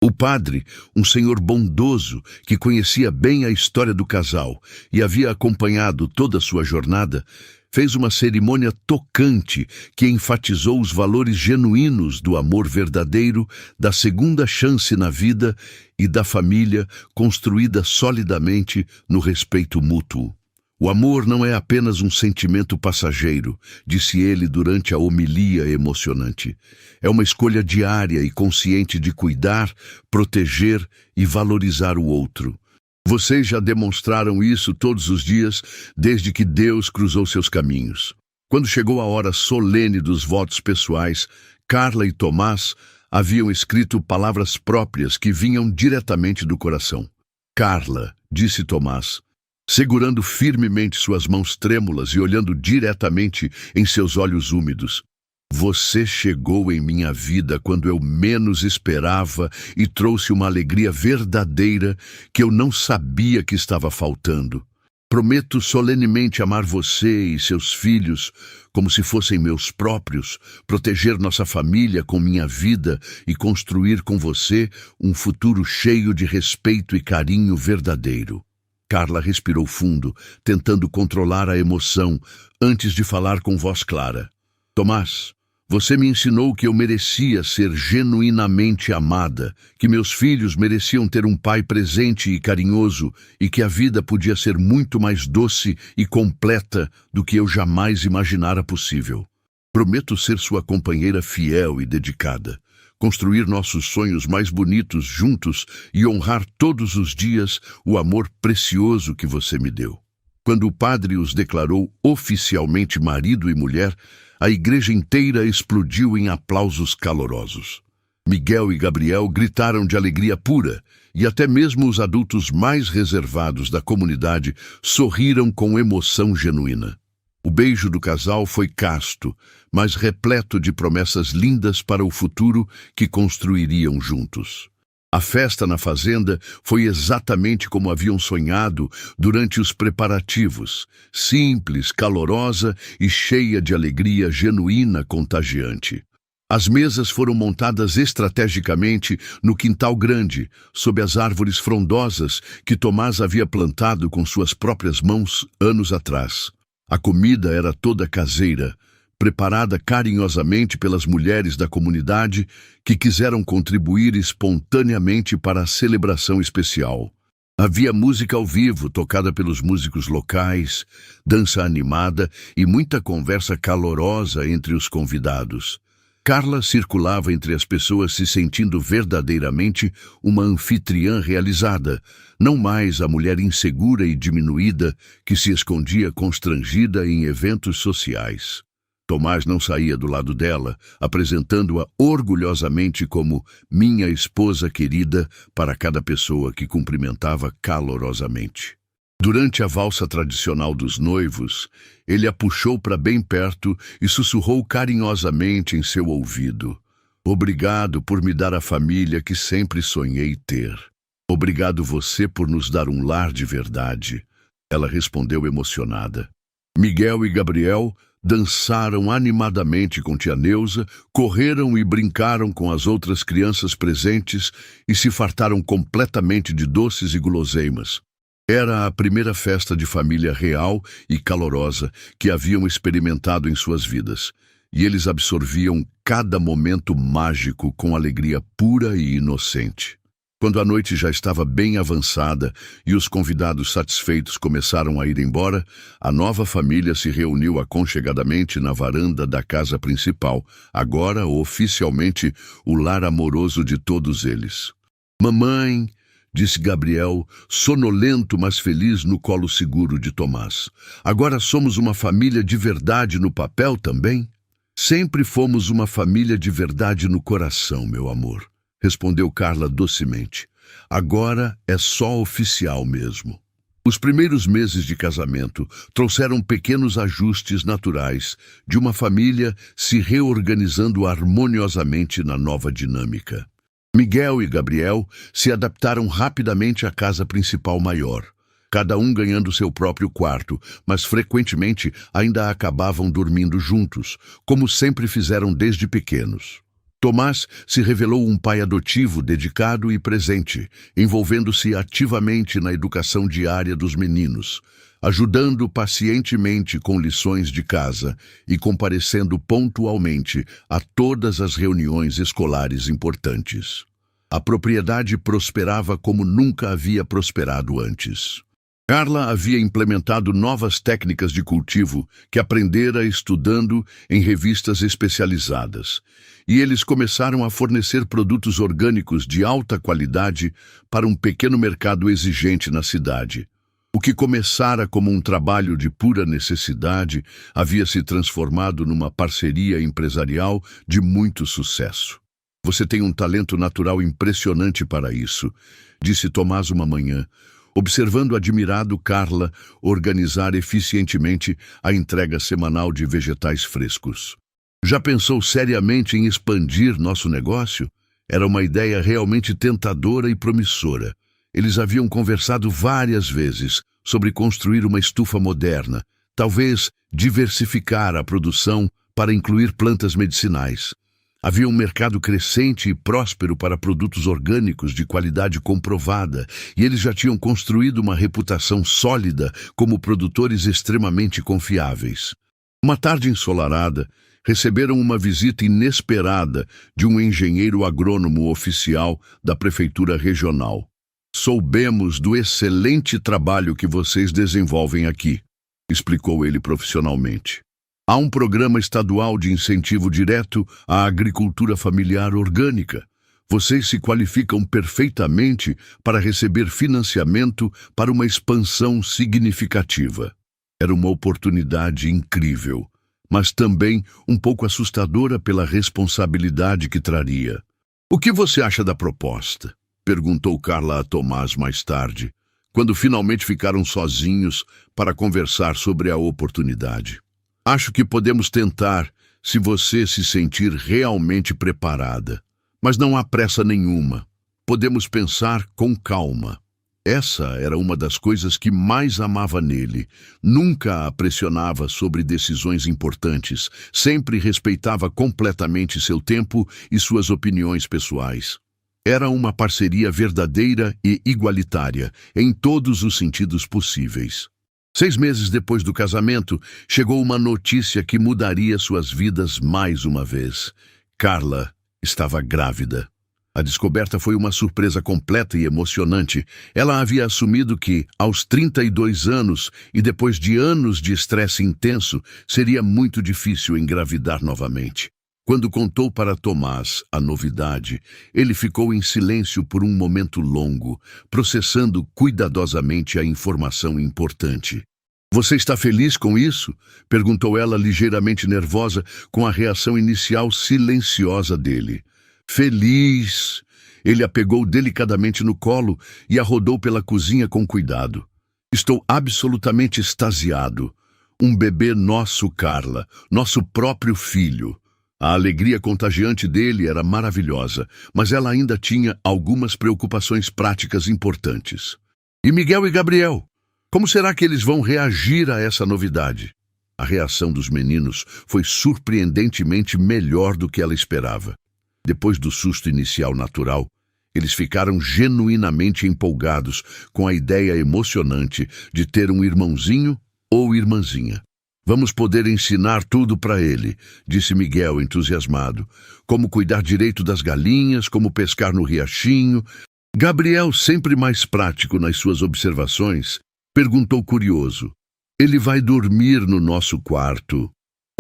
O padre, um senhor bondoso que conhecia bem a história do casal e havia acompanhado toda a sua jornada, fez uma cerimônia tocante que enfatizou os valores genuínos do amor verdadeiro, da segunda chance na vida e da família construída solidamente no respeito mútuo. O amor não é apenas um sentimento passageiro, disse ele durante a homilia emocionante. É uma escolha diária e consciente de cuidar, proteger e valorizar o outro. Vocês já demonstraram isso todos os dias desde que Deus cruzou seus caminhos. Quando chegou a hora solene dos votos pessoais, Carla e Tomás haviam escrito palavras próprias que vinham diretamente do coração. Carla, disse Tomás, segurando firmemente suas mãos trêmulas e olhando diretamente em seus olhos úmidos. Você chegou em minha vida quando eu menos esperava e trouxe uma alegria verdadeira que eu não sabia que estava faltando. Prometo solenemente amar você e seus filhos como se fossem meus próprios, proteger nossa família com minha vida e construir com você um futuro cheio de respeito e carinho verdadeiro. Carla respirou fundo, tentando controlar a emoção antes de falar com voz clara. Tomás, você me ensinou que eu merecia ser genuinamente amada, que meus filhos mereciam ter um pai presente e carinhoso e que a vida podia ser muito mais doce e completa do que eu jamais imaginara possível. Prometo ser sua companheira fiel e dedicada, construir nossos sonhos mais bonitos juntos e honrar todos os dias o amor precioso que você me deu. Quando o padre os declarou oficialmente marido e mulher, a igreja inteira explodiu em aplausos calorosos. Miguel e Gabriel gritaram de alegria pura, e até mesmo os adultos mais reservados da comunidade sorriram com emoção genuína. O beijo do casal foi casto, mas repleto de promessas lindas para o futuro que construiriam juntos. A festa na fazenda foi exatamente como haviam sonhado durante os preparativos, simples, calorosa e cheia de alegria genuína contagiante. As mesas foram montadas estrategicamente no quintal grande, sob as árvores frondosas que Tomás havia plantado com suas próprias mãos anos atrás. A comida era toda caseira, preparada carinhosamente pelas mulheres da comunidade que quiseram contribuir espontaneamente para a celebração especial. Havia música ao vivo, tocada pelos músicos locais, dança animada e muita conversa calorosa entre os convidados. Carla circulava entre as pessoas se sentindo verdadeiramente uma anfitriã realizada, não mais a mulher insegura e diminuída que se escondia constrangida em eventos sociais. Tomás não saía do lado dela, apresentando-a orgulhosamente como minha esposa querida para cada pessoa que cumprimentava calorosamente. Durante a valsa tradicional dos noivos, ele a puxou para bem perto e sussurrou carinhosamente em seu ouvido: "Obrigado por me dar a família que sempre sonhei ter. Obrigado você por nos dar um lar de verdade." Ela respondeu emocionada. Miguel e Gabriel dançaram animadamente com tia Neuza, correram e brincaram com as outras crianças presentes e se fartaram completamente de doces e guloseimas. Era a primeira festa de família real e calorosa que haviam experimentado em suas vidas, e eles absorviam cada momento mágico com alegria pura e inocente. Quando a noite já estava bem avançada e os convidados satisfeitos começaram a ir embora, a nova família se reuniu aconchegadamente na varanda da casa principal, agora oficialmente o lar amoroso de todos eles. "Mamãe", disse Gabriel, sonolento mas feliz no colo seguro de Tomás. "Agora somos uma família de verdade no papel também?" "Sempre fomos uma família de verdade no coração, meu amor", respondeu Carla docemente. "Agora é só oficial mesmo." Os primeiros meses de casamento trouxeram pequenos ajustes naturais de uma família se reorganizando harmoniosamente na nova dinâmica. Miguel e Gabriel se adaptaram rapidamente à casa principal maior, cada um ganhando seu próprio quarto, mas frequentemente ainda acabavam dormindo juntos, como sempre fizeram desde pequenos. Tomás se revelou um pai adotivo, dedicado e presente, envolvendo-se ativamente na educação diária dos meninos, ajudando pacientemente com lições de casa e comparecendo pontualmente a todas as reuniões escolares importantes. A propriedade prosperava como nunca havia prosperado antes. Carla havia implementado novas técnicas de cultivo que aprendera estudando em revistas especializadas, e eles começaram a fornecer produtos orgânicos de alta qualidade para um pequeno mercado exigente na cidade. O que começara como um trabalho de pura necessidade havia se transformado numa parceria empresarial de muito sucesso. "Você tem um talento natural impressionante para isso", disse Tomás uma manhã, observando admirado Carla organizar eficientemente a entrega semanal de vegetais frescos. "Já pensou seriamente em expandir nosso negócio?" Era uma ideia realmente tentadora e promissora. Eles haviam conversado várias vezes sobre construir uma estufa moderna, talvez diversificar a produção para incluir plantas medicinais. Havia um mercado crescente e próspero para produtos orgânicos de qualidade comprovada, e eles já tinham construído uma reputação sólida como produtores extremamente confiáveis. Uma tarde ensolarada, receberam uma visita inesperada de um engenheiro agrônomo oficial da prefeitura regional. "Soubemos do excelente trabalho que vocês desenvolvem aqui", explicou ele profissionalmente. "Há um programa estadual de incentivo direto à agricultura familiar orgânica. Vocês se qualificam perfeitamente para receber financiamento para uma expansão significativa. Era uma oportunidade incrível, mas também um pouco assustadora pela responsabilidade que traria. "O que você acha da proposta?" perguntou Carla a Tomás mais tarde, quando finalmente ficaram sozinhos para conversar sobre a oportunidade. "Acho que podemos tentar se você se sentir realmente preparada. Mas não há pressa nenhuma. Podemos pensar com calma." Essa era uma das coisas que mais amava nele. Nunca a pressionava sobre decisões importantes. Sempre respeitava completamente seu tempo e suas opiniões pessoais. Era uma parceria verdadeira e igualitária, em todos os sentidos possíveis. 6 meses depois do casamento, chegou uma notícia que mudaria suas vidas mais uma vez. Carla estava grávida. A descoberta foi uma surpresa completa e emocionante. Ela havia assumido que, aos 32 anos e depois de anos de estresse intenso, seria muito difícil engravidar novamente. Quando contou para Tomás a novidade, ele ficou em silêncio por um momento longo, processando cuidadosamente a informação importante. "Você está feliz com isso?" perguntou ela, ligeiramente nervosa com a reação inicial silenciosa dele. "Feliz!" Ele a pegou delicadamente no colo e a rodou pela cozinha com cuidado. "Estou absolutamente extasiado. Um bebê nosso, Carla, nosso próprio filho." A alegria contagiante dele era maravilhosa, mas ela ainda tinha algumas preocupações práticas importantes. "E Miguel e Gabriel? Como será que eles vão reagir a essa novidade?" A reação dos meninos foi surpreendentemente melhor do que ela esperava. Depois do susto inicial natural, eles ficaram genuinamente empolgados com a ideia emocionante de ter um irmãozinho ou irmãzinha. "Vamos poder ensinar tudo para ele", disse Miguel entusiasmado. "Como cuidar direito das galinhas, como pescar no riachinho." Gabriel, sempre mais prático nas suas observações, perguntou curioso: "Ele vai dormir no nosso quarto?"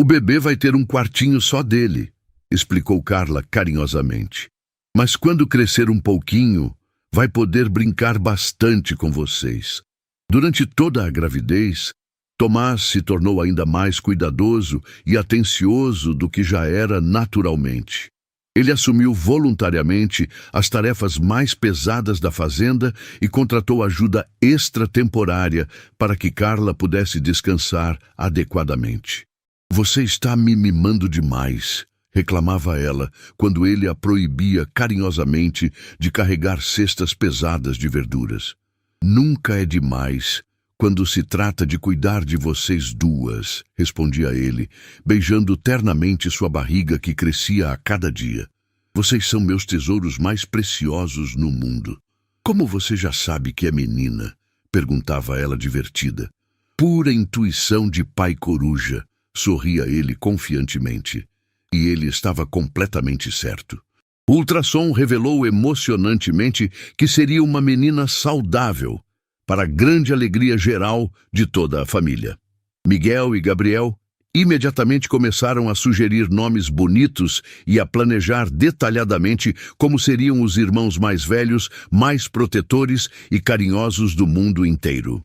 "O bebê vai ter um quartinho só dele", explicou Carla carinhosamente. "Mas quando crescer um pouquinho, vai poder brincar bastante com vocês." Durante toda a gravidez, Tomás se tornou ainda mais cuidadoso e atencioso do que já era naturalmente. Ele assumiu voluntariamente as tarefas mais pesadas da fazenda e contratou ajuda extratemporária para que Carla pudesse descansar adequadamente. "Você está me mimando demais", reclamava ela, quando ele a proibia carinhosamente de carregar cestas pesadas de verduras. "Nunca é demais quando se trata de cuidar de vocês duas", respondia ele, beijando ternamente sua barriga que crescia a cada dia. "Vocês são meus tesouros mais preciosos no mundo." "Como você já sabe que é menina?", perguntava ela divertida. "Pura intuição de pai coruja", sorria ele confiantemente. E ele estava completamente certo. O ultrassom revelou emocionantemente que seria uma menina saudável, para a grande alegria geral de toda a família. Miguel e Gabriel imediatamente começaram a sugerir nomes bonitos e a planejar detalhadamente como seriam os irmãos mais velhos, mais protetores e carinhosos do mundo inteiro.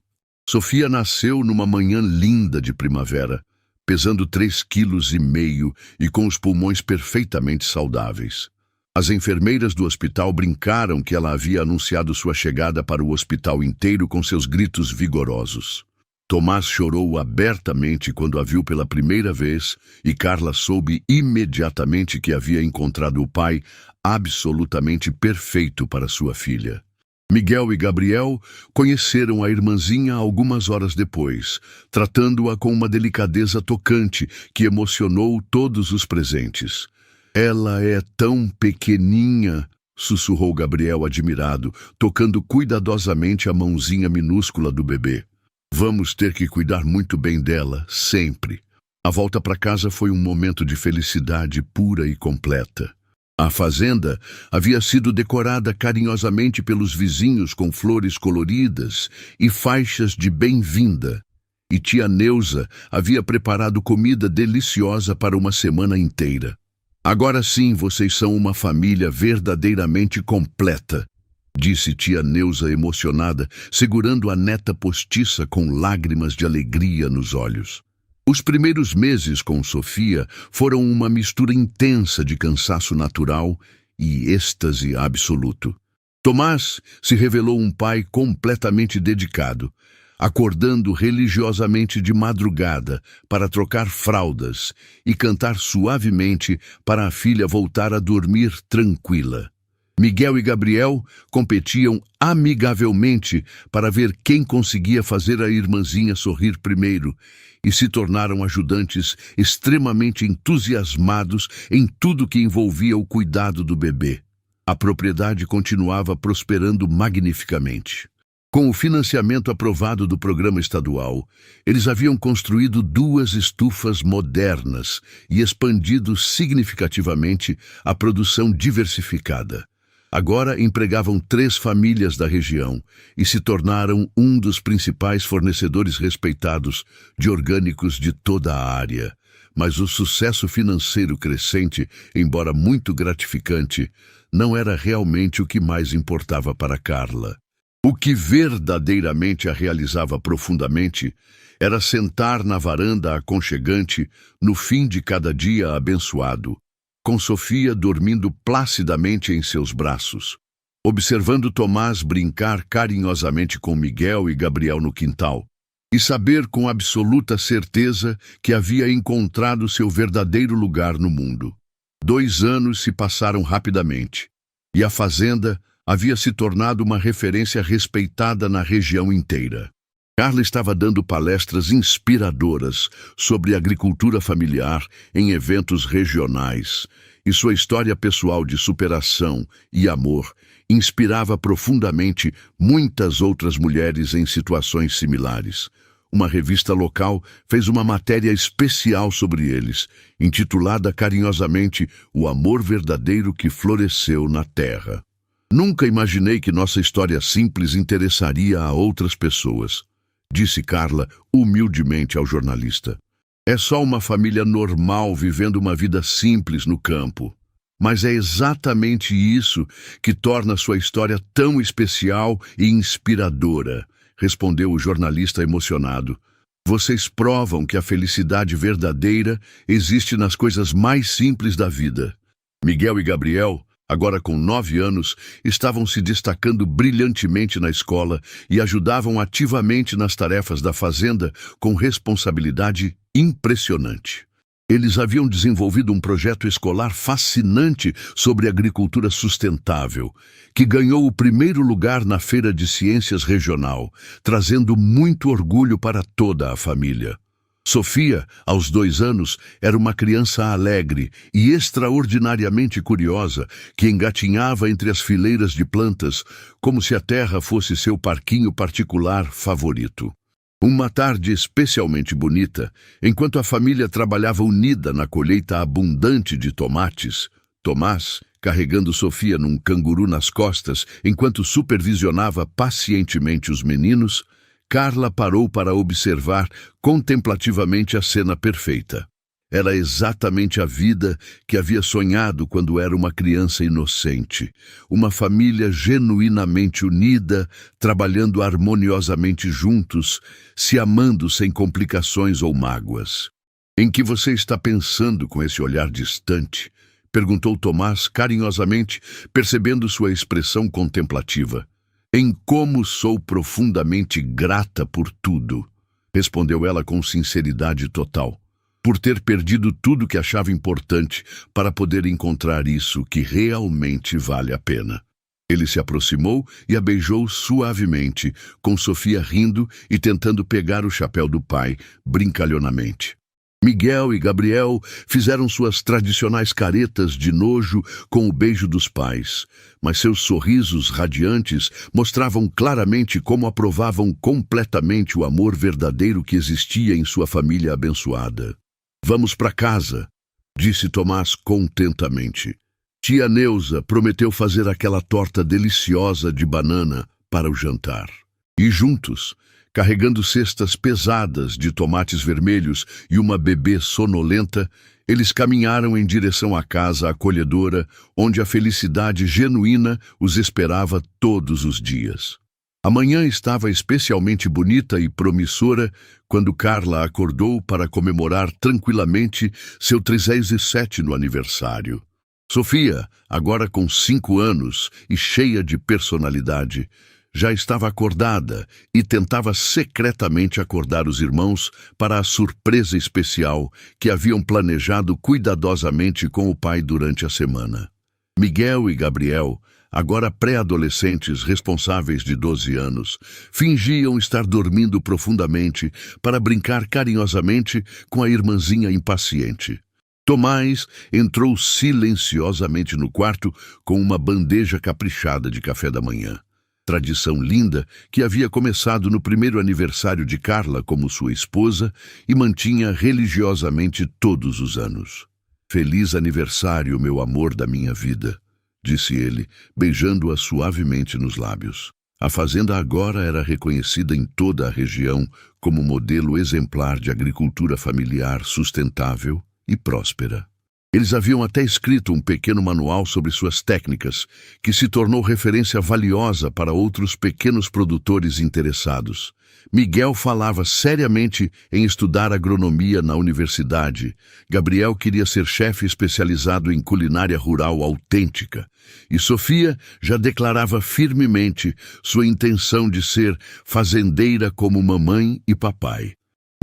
Sofia nasceu numa manhã linda de primavera, pesando 3,5 kg e com os pulmões perfeitamente saudáveis. As enfermeiras do hospital brincaram que ela havia anunciado sua chegada para o hospital inteiro com seus gritos vigorosos. Tomás chorou abertamente quando a viu pela primeira vez e Carla soube imediatamente que havia encontrado o pai absolutamente perfeito para sua filha. Miguel e Gabriel conheceram a irmãzinha algumas horas depois, tratando-a com uma delicadeza tocante que emocionou todos os presentes. "Ela é tão pequeninha", sussurrou Gabriel admirado, tocando cuidadosamente a mãozinha minúscula do bebê. "Vamos ter que cuidar muito bem dela, sempre." A volta para casa foi um momento de felicidade pura e completa. A fazenda havia sido decorada carinhosamente pelos vizinhos com flores coloridas e faixas de bem-vinda, e tia Neuza havia preparado comida deliciosa para uma semana inteira. Agora sim, vocês são uma família verdadeiramente completa, disse tia Neuza emocionada, segurando a neta postiça com lágrimas de alegria nos olhos. Os primeiros meses com Sofia foram uma mistura intensa de cansaço natural e êxtase absoluto. Tomás se revelou um pai completamente dedicado, acordando religiosamente de madrugada para trocar fraldas e cantar suavemente para a filha voltar a dormir tranquila. Miguel e Gabriel competiam amigavelmente para ver quem conseguia fazer a irmãzinha sorrir primeiro e se tornaram ajudantes extremamente entusiasmados em tudo que envolvia o cuidado do bebê. A propriedade continuava prosperando magnificamente. Com o financiamento aprovado do programa estadual, eles haviam construído 2 estufas modernas e expandido significativamente a produção diversificada. Agora empregavam 3 famílias da região e se tornaram um dos principais fornecedores respeitados de orgânicos de toda a área. Mas o sucesso financeiro crescente, embora muito gratificante, não era realmente o que mais importava para Carla. O que verdadeiramente a realizava profundamente era sentar na varanda aconchegante no fim de cada dia abençoado, com Sofia dormindo placidamente em seus braços, observando Tomás brincar carinhosamente com Miguel e Gabriel no quintal, e saber com absoluta certeza que havia encontrado seu verdadeiro lugar no mundo. 2 anos se passaram rapidamente, e a fazenda havia se tornado uma referência respeitada na região inteira. Carla estava dando palestras inspiradoras sobre agricultura familiar em eventos regionais, e sua história pessoal de superação e amor inspirava profundamente muitas outras mulheres em situações similares. Uma revista local fez uma matéria especial sobre eles, intitulada carinhosamente O Amor Verdadeiro que Floresceu na Terra. Nunca imaginei que nossa história simples interessaria a outras pessoas, disse Carla humildemente ao jornalista. É só uma família normal vivendo uma vida simples no campo. Mas é exatamente isso que torna sua história tão especial e inspiradora, respondeu o jornalista emocionado. Vocês provam que a felicidade verdadeira existe nas coisas mais simples da vida. Miguel e Gabriel, agora com 9 anos, estavam se destacando brilhantemente na escola e ajudavam ativamente nas tarefas da fazenda com responsabilidade impressionante. Eles haviam desenvolvido um projeto escolar fascinante sobre agricultura sustentável, que ganhou o primeiro lugar na Feira de Ciências Regional, trazendo muito orgulho para toda a família. Sofia, aos 2 anos, era uma criança alegre e extraordinariamente curiosa, que engatinhava entre as fileiras de plantas, como se a terra fosse seu parquinho particular favorito. Uma tarde especialmente bonita, enquanto a família trabalhava unida na colheita abundante de tomates, Tomás, carregando Sofia num canguru nas costas, enquanto supervisionava pacientemente os meninos, Carla parou para observar contemplativamente a cena perfeita. Era exatamente a vida que havia sonhado quando era uma criança inocente. Uma família genuinamente unida, trabalhando harmoniosamente juntos, se amando sem complicações ou mágoas. Em que você está pensando com esse olhar distante? Perguntou Tomás carinhosamente, percebendo sua expressão contemplativa. Em como sou profundamente grata por tudo, respondeu ela com sinceridade total. Por ter perdido tudo que achava importante para poder encontrar isso que realmente vale a pena. Ele se aproximou e a beijou suavemente, com Sofia rindo e tentando pegar o chapéu do pai, brincalhonamente. Miguel e Gabriel fizeram suas tradicionais caretas de nojo com o beijo dos pais, mas seus sorrisos radiantes mostravam claramente como aprovavam completamente o amor verdadeiro que existia em sua família abençoada. Vamos para casa, disse Tomás contentamente. Tia Neuza prometeu fazer aquela torta deliciosa de banana para o jantar. E juntos Carregando cestas pesadas de tomates vermelhos e uma bebê sonolenta, eles caminharam em direção à casa acolhedora, onde a felicidade genuína os esperava todos os dias. A manhã estava especialmente bonita e promissora quando Carla acordou para comemorar tranquilamente seu 37º aniversário. Sofia, agora com 5 anos e cheia de personalidade, já estava acordada e tentava secretamente acordar os irmãos para a surpresa especial que haviam planejado cuidadosamente com o pai durante a semana. Miguel e Gabriel, agora pré-adolescentes responsáveis de 12 anos, fingiam estar dormindo profundamente para brincar carinhosamente com a irmãzinha impaciente. Tomás entrou silenciosamente no quarto com uma bandeja caprichada de café da manhã. Tradição linda que havia começado no primeiro aniversário de Carla como sua esposa e mantinha religiosamente todos os anos. "Feliz aniversário, meu amor da minha vida", disse ele, beijando-a suavemente nos lábios. A fazenda agora era reconhecida em toda a região como modelo exemplar de agricultura familiar sustentável e próspera. Eles haviam até escrito um pequeno manual sobre suas técnicas, que se tornou referência valiosa para outros pequenos produtores interessados. Miguel falava seriamente em estudar agronomia na universidade. Gabriel queria ser chefe especializado em culinária rural autêntica. E Sofia já declarava firmemente sua intenção de ser fazendeira como mamãe e papai.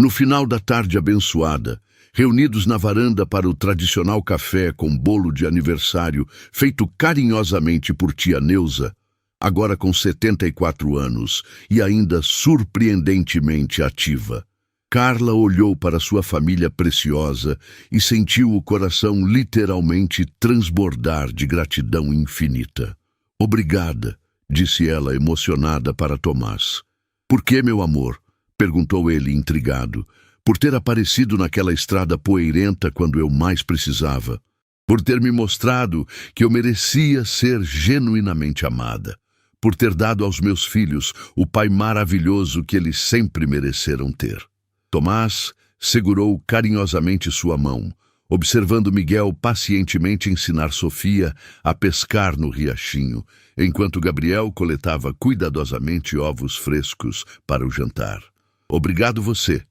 No final da tarde abençoada, reunidos na varanda para o tradicional café com bolo de aniversário feito carinhosamente por tia Neuza, agora com 74 anos e ainda surpreendentemente ativa, Carla olhou para sua família preciosa e sentiu o coração literalmente transbordar de gratidão infinita. "Obrigada", disse ela emocionada para Tomás. "Por que, meu amor?", perguntou ele intrigado. "Por ter aparecido naquela estrada poeirenta quando eu mais precisava. Por ter me mostrado que eu merecia ser genuinamente amada. Por ter dado aos meus filhos o pai maravilhoso que eles sempre mereceram ter." Tomás segurou carinhosamente sua mão, observando Miguel pacientemente ensinar Sofia a pescar no riachinho, enquanto Gabriel coletava cuidadosamente ovos frescos para o jantar. "Obrigado você",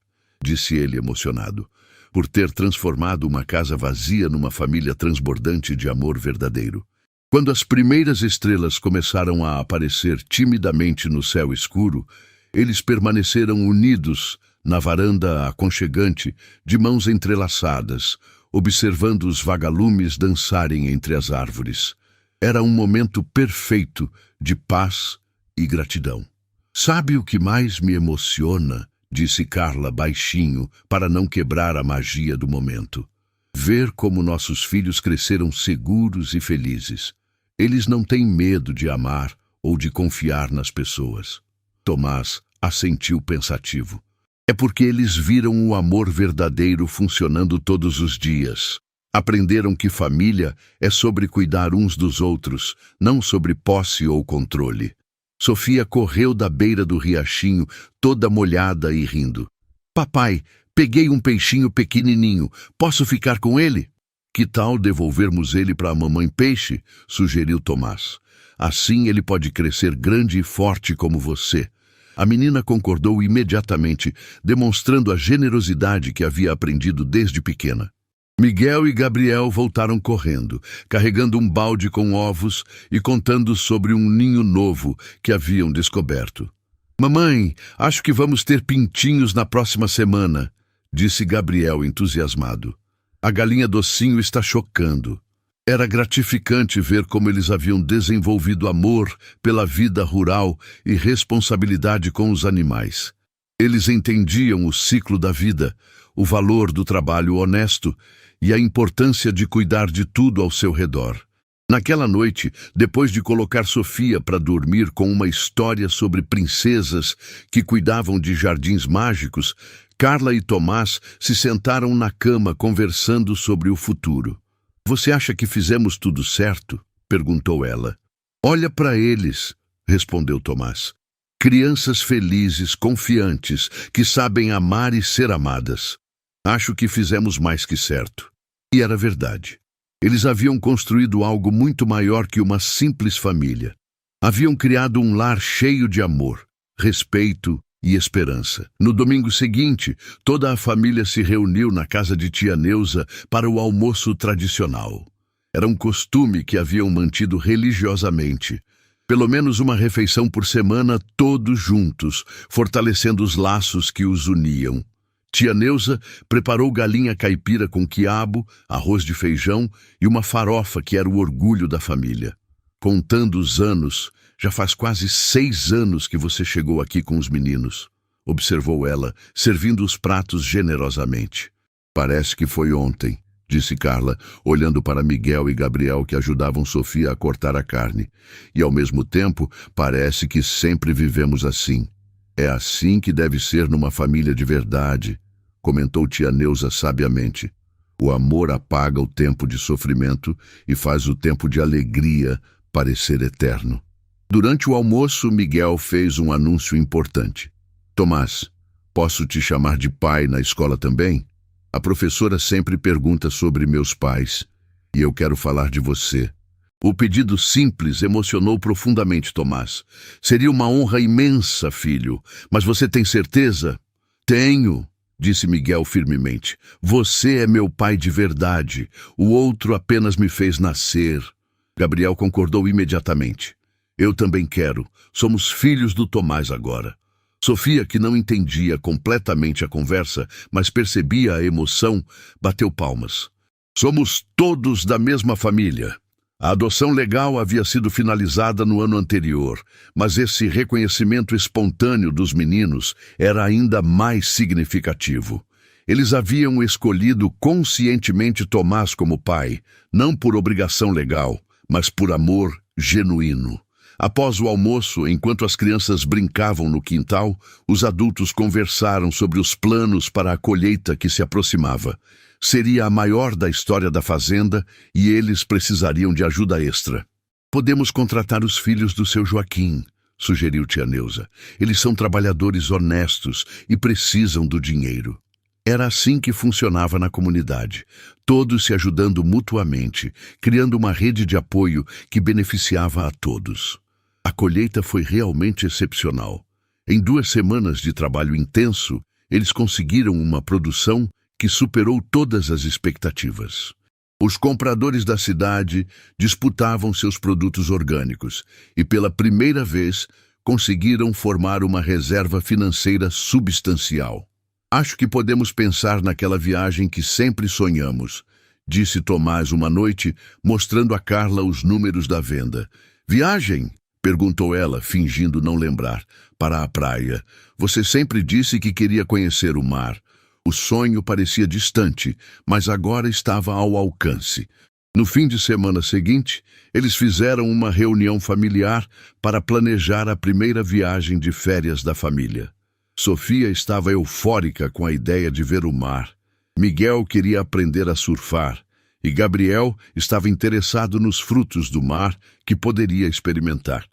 disse ele emocionado, "por ter transformado uma casa vazia numa família transbordante de amor verdadeiro." Quando as primeiras estrelas começaram a aparecer timidamente no céu escuro, eles permaneceram unidos na varanda aconchegante, de mãos entrelaçadas, observando os vagalumes dançarem entre as árvores. Era um momento perfeito de paz e gratidão. "Sabe o que mais me emociona?", disse Carla baixinho, para não quebrar a magia do momento. "Ver como nossos filhos cresceram seguros e felizes. Eles não têm medo de amar ou de confiar nas pessoas." Tomás assentiu pensativo. "É porque eles viram o amor verdadeiro funcionando todos os dias. Aprenderam que família é sobre cuidar uns dos outros, não sobre posse ou controle." Sofia correu da beira do riachinho, toda molhada e rindo. "Papai, peguei um peixinho pequenininho. Posso ficar com ele?" "Que tal devolvermos ele para a mamãe peixe?", sugeriu Tomás. "Assim ele pode crescer grande e forte como você." A menina concordou imediatamente, demonstrando a generosidade que havia aprendido desde pequena. Miguel e Gabriel voltaram correndo, carregando um balde com ovos e contando sobre um ninho novo que haviam descoberto. "Mamãe, acho que vamos ter pintinhos na próxima semana", disse Gabriel entusiasmado. "A galinha docinho está chocando." Era gratificante ver como eles haviam desenvolvido amor pela vida rural e responsabilidade com os animais. Eles entendiam o ciclo da vida, o valor do trabalho honesto e a importância de cuidar de tudo ao seu redor. Naquela noite, depois de colocar Sofia para dormir com uma história sobre princesas que cuidavam de jardins mágicos, Carla e Tomás se sentaram na cama conversando sobre o futuro. "Você acha que fizemos tudo certo?", perguntou ela. "Olha para eles", respondeu Tomás. Crianças felizes, confiantes, que sabem amar e ser amadas. Acho que fizemos mais que certo. E era verdade. Eles haviam construído algo muito maior que uma simples família. Haviam criado um lar cheio de amor, respeito e esperança. No domingo seguinte, toda a família se reuniu na casa de tia Neuza para o almoço tradicional. Era um costume que haviam mantido religiosamente. Pelo menos uma refeição por semana, todos juntos, fortalecendo os laços que os uniam. Tia Neuza preparou galinha caipira com quiabo, arroz de feijão e uma farofa que era o orgulho da família. Contando os anos, já faz quase 6 anos que você chegou aqui com os meninos, observou ela, servindo os pratos generosamente. Parece que foi ontem, disse Carla, olhando para Miguel e Gabriel que ajudavam Sofia a cortar a carne. E ao mesmo tempo, parece que sempre vivemos assim. É assim que deve ser numa família de verdade, comentou tia Neuza sabiamente. O amor apaga o tempo de sofrimento e faz o tempo de alegria parecer eterno. Durante o almoço, Miguel fez um anúncio importante. Tomás, posso te chamar de pai na escola também? A professora sempre pergunta sobre meus pais, e eu quero falar de você. O pedido simples emocionou profundamente Tomás. Seria uma honra imensa, filho, mas você tem certeza? Tenho, disse Miguel firmemente. Você é meu pai de verdade. O outro apenas me fez nascer. Gabriel concordou imediatamente. Eu também quero. Somos filhos do Tomás agora. Sofia, que não entendia completamente a conversa, mas percebia a emoção, bateu palmas. Somos todos da mesma família. A adoção legal havia sido finalizada no ano anterior, mas esse reconhecimento espontâneo dos meninos era ainda mais significativo. Eles haviam escolhido conscientemente Tomás como pai, não por obrigação legal, mas por amor genuíno. Após o almoço, enquanto as crianças brincavam no quintal, os adultos conversaram sobre os planos para a colheita que se aproximava. Seria a maior da história da fazenda e eles precisariam de ajuda extra. Podemos contratar os filhos do seu Joaquim, sugeriu tia Neuza. Eles são trabalhadores honestos e precisam do dinheiro. Era assim que funcionava na comunidade, todos se ajudando mutuamente, criando uma rede de apoio que beneficiava a todos. A colheita foi realmente excepcional. Em 2 semanas de trabalho intenso, eles conseguiram uma produção que superou todas as expectativas. Os compradores da cidade disputavam seus produtos orgânicos e, pela primeira vez, conseguiram formar uma reserva financeira substancial. Acho que podemos pensar naquela viagem que sempre sonhamos, disse Tomás uma noite, mostrando a Carla os números da venda. Viagem? Perguntou ela, fingindo não lembrar. Para a praia. Você sempre disse que queria conhecer o mar. O sonho parecia distante, mas agora estava ao alcance. No fim de semana seguinte, eles fizeram uma reunião familiar para planejar a primeira viagem de férias da família. Sofia estava eufórica com a ideia de ver o mar. Miguel queria aprender a surfar, e Gabriel estava interessado nos frutos do mar que poderia experimentar.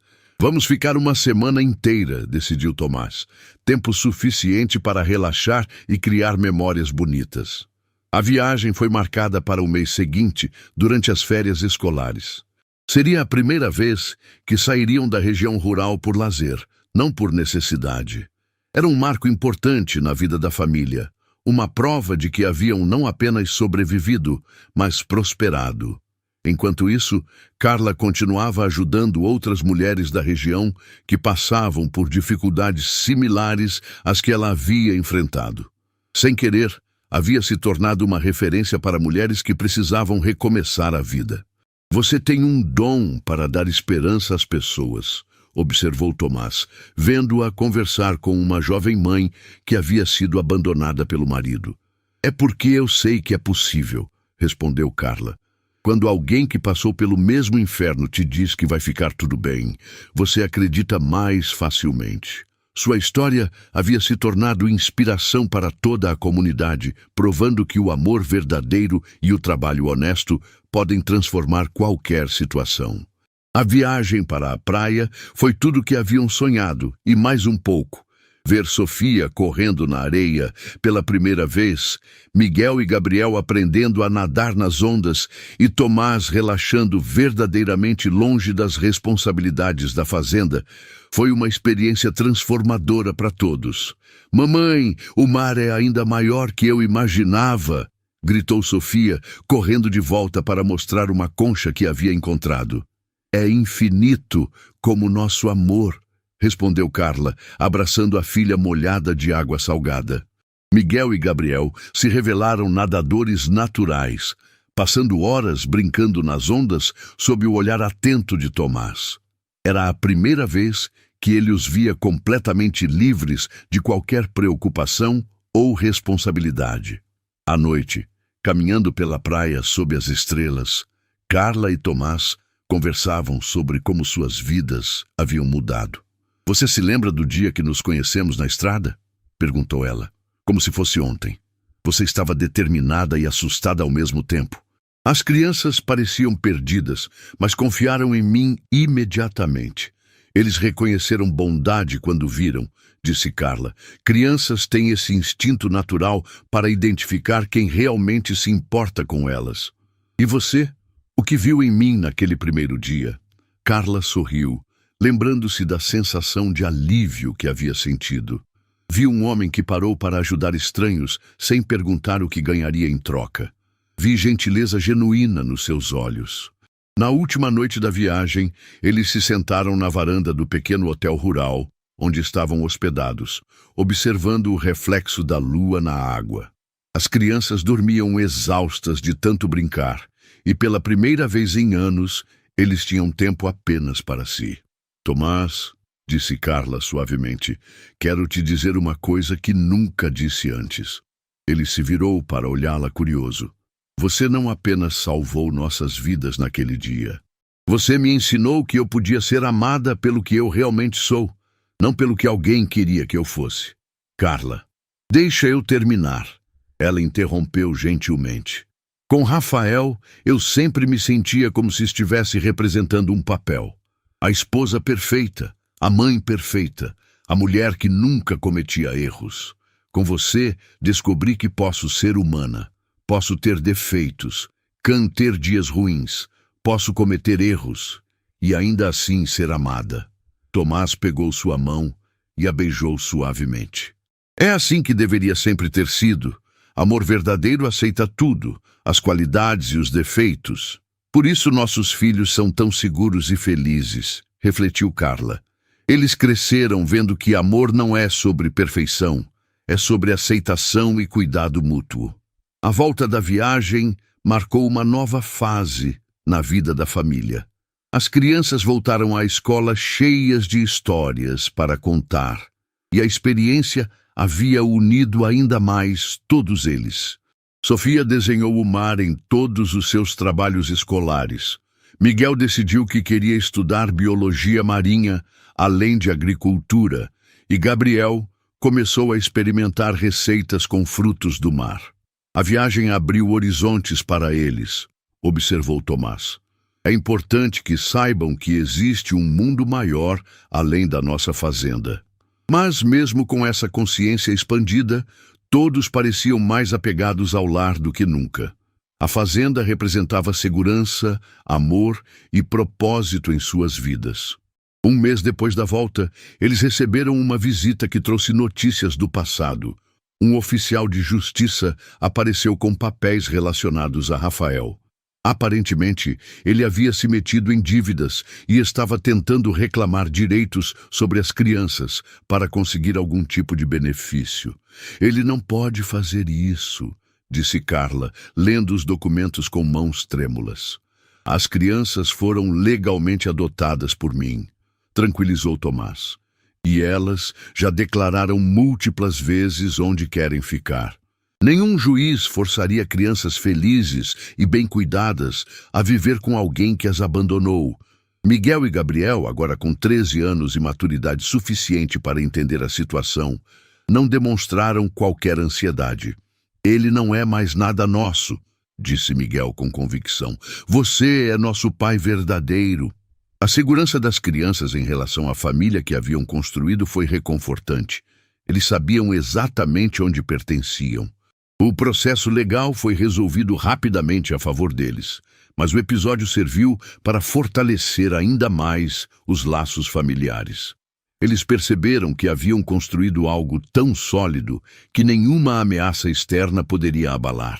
Vamos ficar uma semana inteira, decidiu Tomás. Tempo suficiente para relaxar e criar memórias bonitas. A viagem foi marcada para o mês seguinte, durante as férias escolares. Seria a primeira vez que sairiam da região rural por lazer, não por necessidade. Era um marco importante na vida da família, uma prova de que haviam não apenas sobrevivido, mas prosperado. Enquanto isso, Carla continuava ajudando outras mulheres da região que passavam por dificuldades similares às que ela havia enfrentado. Sem querer, havia se tornado uma referência para mulheres que precisavam recomeçar a vida. Você tem um dom para dar esperança às pessoas, observou Tomás, vendo-a conversar com uma jovem mãe que havia sido abandonada pelo marido. É porque eu sei que é possível, respondeu Carla. Quando alguém que passou pelo mesmo inferno te diz que vai ficar tudo bem, você acredita mais facilmente. Sua história havia se tornado inspiração para toda a comunidade, provando que o amor verdadeiro e o trabalho honesto podem transformar qualquer situação. A viagem para a praia foi tudo o que haviam sonhado, e mais um pouco. Ver Sofia correndo na areia pela primeira vez, Miguel e Gabriel aprendendo a nadar nas ondas e Tomás relaxando verdadeiramente longe das responsabilidades da fazenda, foi uma experiência transformadora para todos. "Mamãe, o mar é ainda maior que eu imaginava!" gritou Sofia, correndo de volta para mostrar uma concha que havia encontrado. "É infinito como nosso amor", respondeu Carla, abraçando a filha molhada de água salgada. Miguel e Gabriel se revelaram nadadores naturais, passando horas brincando nas ondas sob o olhar atento de Tomás. Era a primeira vez que ele os via completamente livres de qualquer preocupação ou responsabilidade. À noite, caminhando pela praia sob as estrelas, Carla e Tomás conversavam sobre como suas vidas haviam mudado. "Você se lembra do dia que nos conhecemos na estrada?" perguntou ela, como se fosse ontem. Você estava determinada e assustada ao mesmo tempo. As crianças pareciam perdidas, mas confiaram em mim imediatamente. Eles reconheceram bondade quando viram, disse Carla. Crianças têm esse instinto natural para identificar quem realmente se importa com elas. E você? O que viu em mim naquele primeiro dia? Carla sorriu, lembrando-se da sensação de alívio que havia sentido. Vi um homem que parou para ajudar estranhos sem perguntar o que ganharia em troca. Vi gentileza genuína nos seus olhos. Na última noite da viagem, eles se sentaram na varanda do pequeno hotel rural, onde estavam hospedados, observando o reflexo da lua na água. As crianças dormiam exaustas de tanto brincar, e pela primeira vez em anos, eles tinham tempo apenas para si. "Tomás", disse Carla suavemente, "quero te dizer uma coisa que nunca disse antes." Ele se virou para olhá-la curioso. "Você não apenas salvou nossas vidas naquele dia. Você me ensinou que eu podia ser amada pelo que eu realmente sou, não pelo que alguém queria que eu fosse." "Carla, deixa eu terminar." Ela interrompeu gentilmente. "Com Rafael, eu sempre me sentia como se estivesse representando um papel. A esposa perfeita, a mãe perfeita, a mulher que nunca cometia erros. Com você, descobri que posso ser humana. Posso ter defeitos, ter dias ruins, posso cometer erros e ainda assim ser amada." Tomás pegou sua mão e a beijou suavemente. "É assim que deveria sempre ter sido. Amor verdadeiro aceita tudo, as qualidades e os defeitos. Por isso nossos filhos são tão seguros e felizes", refletiu Carla. "Eles cresceram vendo que amor não é sobre perfeição, é sobre aceitação e cuidado mútuo." A volta da viagem marcou uma nova fase na vida da família. As crianças voltaram à escola cheias de histórias para contar, e a experiência havia unido ainda mais todos eles. Sofia desenhou o mar em todos os seus trabalhos escolares. Miguel decidiu que queria estudar biologia marinha, além de agricultura, e Gabriel começou a experimentar receitas com frutos do mar. A viagem abriu horizontes para eles, observou Tomás. É importante que saibam que existe um mundo maior além da nossa fazenda. Mas mesmo com essa consciência expandida, todos pareciam mais apegados ao lar do que nunca. A fazenda representava segurança, amor e propósito em suas vidas. Um mês depois da volta, eles receberam uma visita que trouxe notícias do passado. Um oficial de justiça apareceu com papéis relacionados a Rafael. Aparentemente, ele havia se metido em dívidas e estava tentando reclamar direitos sobre as crianças para conseguir algum tipo de benefício. "Ele não pode fazer isso", disse Carla, lendo os documentos com mãos trêmulas. "As crianças foram legalmente adotadas por mim", tranquilizou Tomás. "E elas já declararam múltiplas vezes onde querem ficar. Nenhum juiz forçaria crianças felizes e bem cuidadas a viver com alguém que as abandonou." Miguel e Gabriel, agora com 13 anos e maturidade suficiente para entender a situação, não demonstraram qualquer ansiedade. "Ele não é mais nada nosso", disse Miguel com convicção. "Você é nosso pai verdadeiro." A segurança das crianças em relação à família que haviam construído foi reconfortante. Eles sabiam exatamente onde pertenciam. O processo legal foi resolvido rapidamente a favor deles, mas o episódio serviu para fortalecer ainda mais os laços familiares. Eles perceberam que haviam construído algo tão sólido que nenhuma ameaça externa poderia abalar.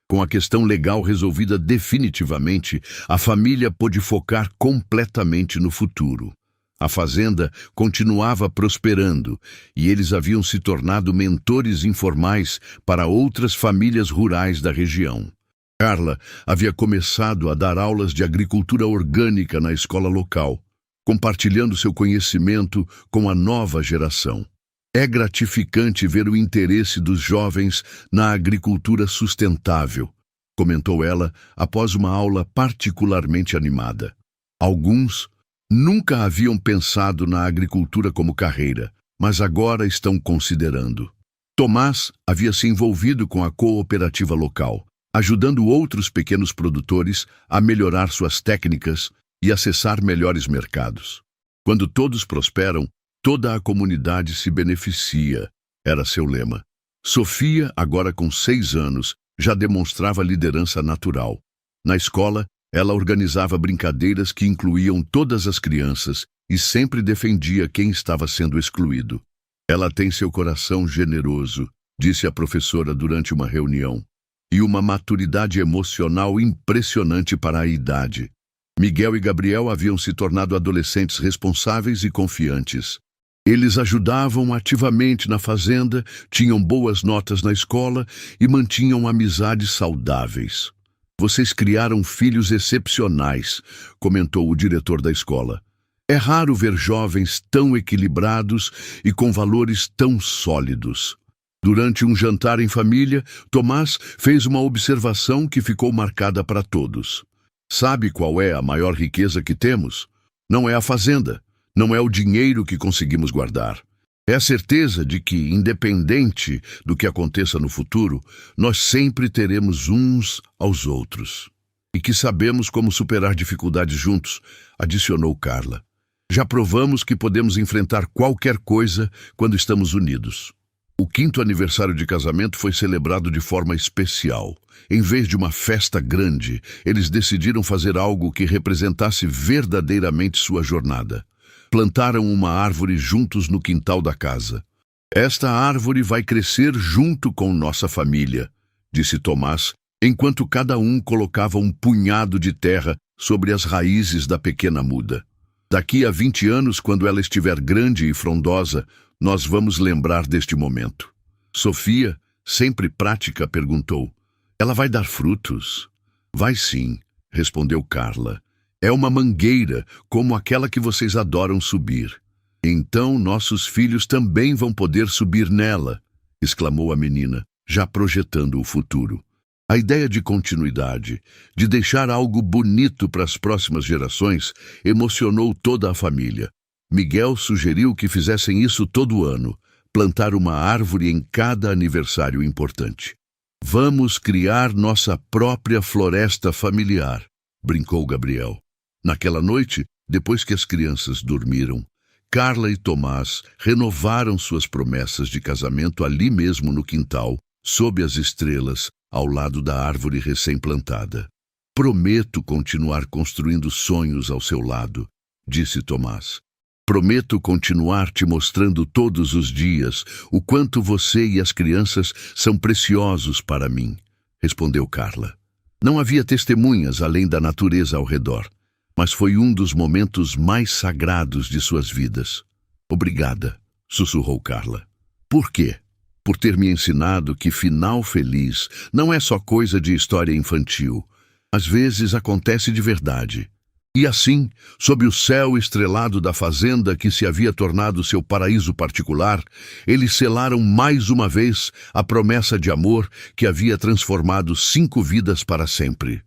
Com a questão legal resolvida definitivamente, a família pôde focar completamente no futuro. A fazenda continuava prosperando e eles haviam se tornado mentores informais para outras famílias rurais da região. Carla havia começado a dar aulas de agricultura orgânica na escola local, compartilhando seu conhecimento com a nova geração. É gratificante ver o interesse dos jovens na agricultura sustentável, comentou ela após uma aula particularmente animada. Alguns nunca haviam pensado na agricultura como carreira, mas agora estão considerando. Tomás havia se envolvido com a cooperativa local, ajudando outros pequenos produtores a melhorar suas técnicas e acessar melhores mercados. Quando todos prosperam, toda a comunidade se beneficia, era seu lema. Sofia, agora com 6 anos, já demonstrava liderança natural. Na escola, ela organizava brincadeiras que incluíam todas as crianças e sempre defendia quem estava sendo excluído. Ela tem seu coração generoso, disse a professora durante uma reunião, e uma maturidade emocional impressionante para a idade. Miguel e Gabriel haviam se tornado adolescentes responsáveis e confiantes. Eles ajudavam ativamente na fazenda, tinham boas notas na escola e mantinham amizades saudáveis. Vocês criaram filhos excepcionais, comentou o diretor da escola. É raro ver jovens tão equilibrados e com valores tão sólidos. Durante um jantar em família, Tomás fez uma observação que ficou marcada para todos. Sabe qual é a maior riqueza que temos? Não é a fazenda, não é o dinheiro que conseguimos guardar. É a certeza de que, independente do que aconteça no futuro, nós sempre teremos uns aos outros. E que sabemos como superar dificuldades juntos, adicionou Carla. Já provamos que podemos enfrentar qualquer coisa quando estamos unidos. O 5º aniversário de casamento foi celebrado de forma especial. Em vez de uma festa grande, eles decidiram fazer algo que representasse verdadeiramente sua jornada. Plantaram uma árvore juntos no quintal da casa. Esta árvore vai crescer junto com nossa família, disse Tomás, enquanto cada um colocava um punhado de terra sobre as raízes da pequena muda. Daqui a 20 anos, quando ela estiver grande e frondosa, nós vamos lembrar deste momento. Sofia, sempre prática, perguntou. Ela vai dar frutos? Vai sim, respondeu Carla. É uma mangueira, como aquela que vocês adoram subir. Então nossos filhos também vão poder subir nela, exclamou a menina, já projetando o futuro. A ideia de continuidade, de deixar algo bonito para as próximas gerações, emocionou toda a família. Miguel sugeriu que fizessem isso todo ano, plantar uma árvore em cada aniversário importante. Vamos criar nossa própria floresta familiar, brincou Gabriel. Naquela noite, depois que as crianças dormiram, Carla e Tomás renovaram suas promessas de casamento ali mesmo no quintal, sob as estrelas, ao lado da árvore recém-plantada. Prometo continuar construindo sonhos ao seu lado, disse Tomás. Prometo continuar te mostrando todos os dias o quanto você e as crianças são preciosos para mim, respondeu Carla. Não havia testemunhas além da natureza ao redor, mas foi um dos momentos mais sagrados de suas vidas. Obrigada, sussurrou Carla. Por quê? Por ter me ensinado que final feliz não é só coisa de história infantil. Às vezes acontece de verdade. E assim, sob o céu estrelado da fazenda que se havia tornado seu paraíso particular, eles selaram mais uma vez a promessa de amor que havia transformado 5 vidas para sempre.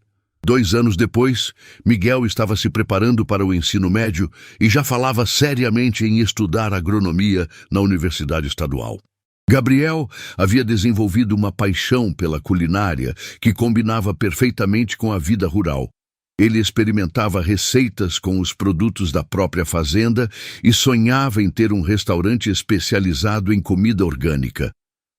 2 anos depois, Miguel estava se preparando para o ensino médio e já falava seriamente em estudar agronomia na Universidade Estadual. Gabriel havia desenvolvido uma paixão pela culinária que combinava perfeitamente com a vida rural. Ele experimentava receitas com os produtos da própria fazenda e sonhava em ter um restaurante especializado em comida orgânica.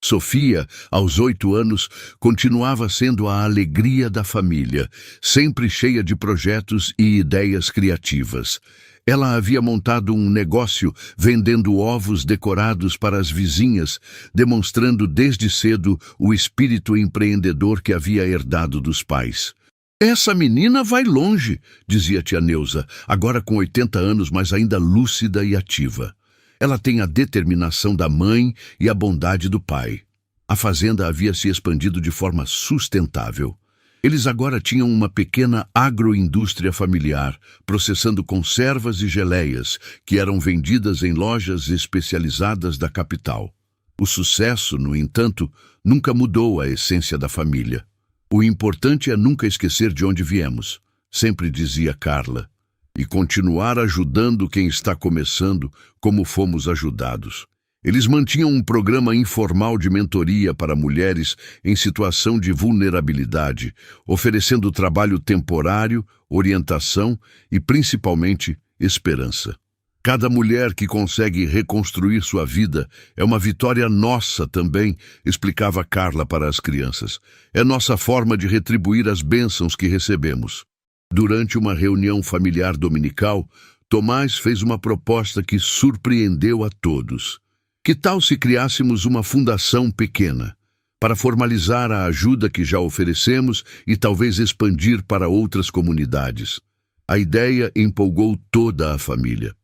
Sofia, aos 8 anos, continuava sendo a alegria da família, sempre cheia de projetos e ideias criativas. Ela havia montado um negócio vendendo ovos decorados para as vizinhas, demonstrando desde cedo o espírito empreendedor que havia herdado dos pais. "Essa menina vai longe", dizia tia Neuza, agora com 80 anos, mas ainda lúcida e ativa. Ela tem a determinação da mãe e a bondade do pai. A fazenda havia se expandido de forma sustentável. Eles agora tinham uma pequena agroindústria familiar, processando conservas e geleias, que eram vendidas em lojas especializadas da capital. O sucesso, no entanto, nunca mudou a essência da família. "O importante é nunca esquecer de onde viemos", sempre dizia Carla, "e continuar ajudando quem está começando, como fomos ajudados." Eles mantinham um programa informal de mentoria para mulheres em situação de vulnerabilidade, oferecendo trabalho temporário, orientação e, principalmente, esperança. "Cada mulher que consegue reconstruir sua vida é uma vitória nossa também", explicava Carla para as crianças. "É nossa forma de retribuir as bênçãos que recebemos." Durante uma reunião familiar dominical, Tomás fez uma proposta que surpreendeu a todos. "Que tal se criássemos uma fundação pequena, para formalizar a ajuda que já oferecemos e talvez expandir para outras comunidades?" A ideia empolgou toda a família.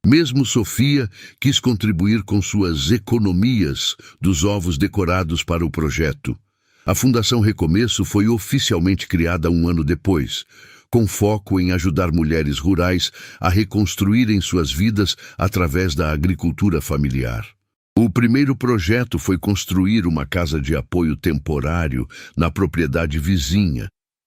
Mesmo Sofia quis contribuir com suas economias dos ovos decorados para o projeto. A Fundação Recomeço foi oficialmente criada 1 ano depois, com foco em ajudar mulheres rurais a reconstruírem suas vidas através da agricultura familiar. O primeiro projeto foi construir uma casa de apoio temporário na propriedade vizinha,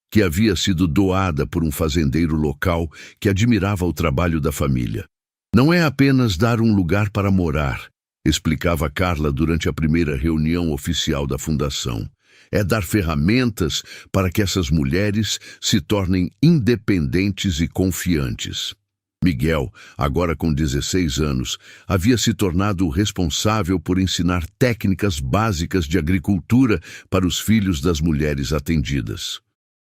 que havia sido doada por um fazendeiro local que admirava o trabalho da família. "Não é apenas dar um lugar para morar", explicava Carla durante a primeira reunião oficial da fundação. "É dar ferramentas para que essas mulheres se tornem independentes e confiantes." Miguel, agora com 16 anos, havia se tornado o responsável por ensinar técnicas básicas de agricultura para os filhos das mulheres atendidas.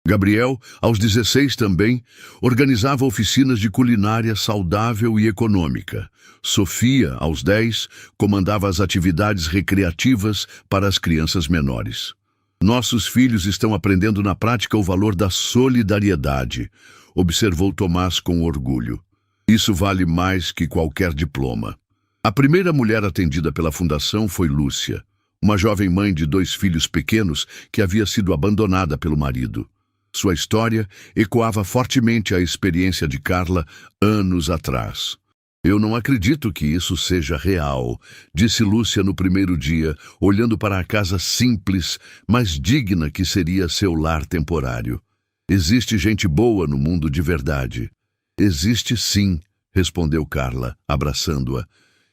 Gabriel, aos 16 também, organizava oficinas de culinária saudável e econômica. Sofia, aos 10, comandava as atividades recreativas para as crianças menores. "Nossos filhos estão aprendendo na prática o valor da solidariedade", observou Tomás com orgulho. "Isso vale mais que qualquer diploma." A primeira mulher atendida pela fundação foi Lúcia, uma jovem mãe de 2 filhos pequenos que havia sido abandonada pelo marido. Sua história ecoava fortemente a experiência de Carla anos atrás. "Eu não acredito que isso seja real", disse Lúcia no primeiro dia, olhando para a casa simples, mas digna que seria seu lar temporário. "Existe gente boa no mundo de verdade." "Existe sim", respondeu Carla, abraçando-a.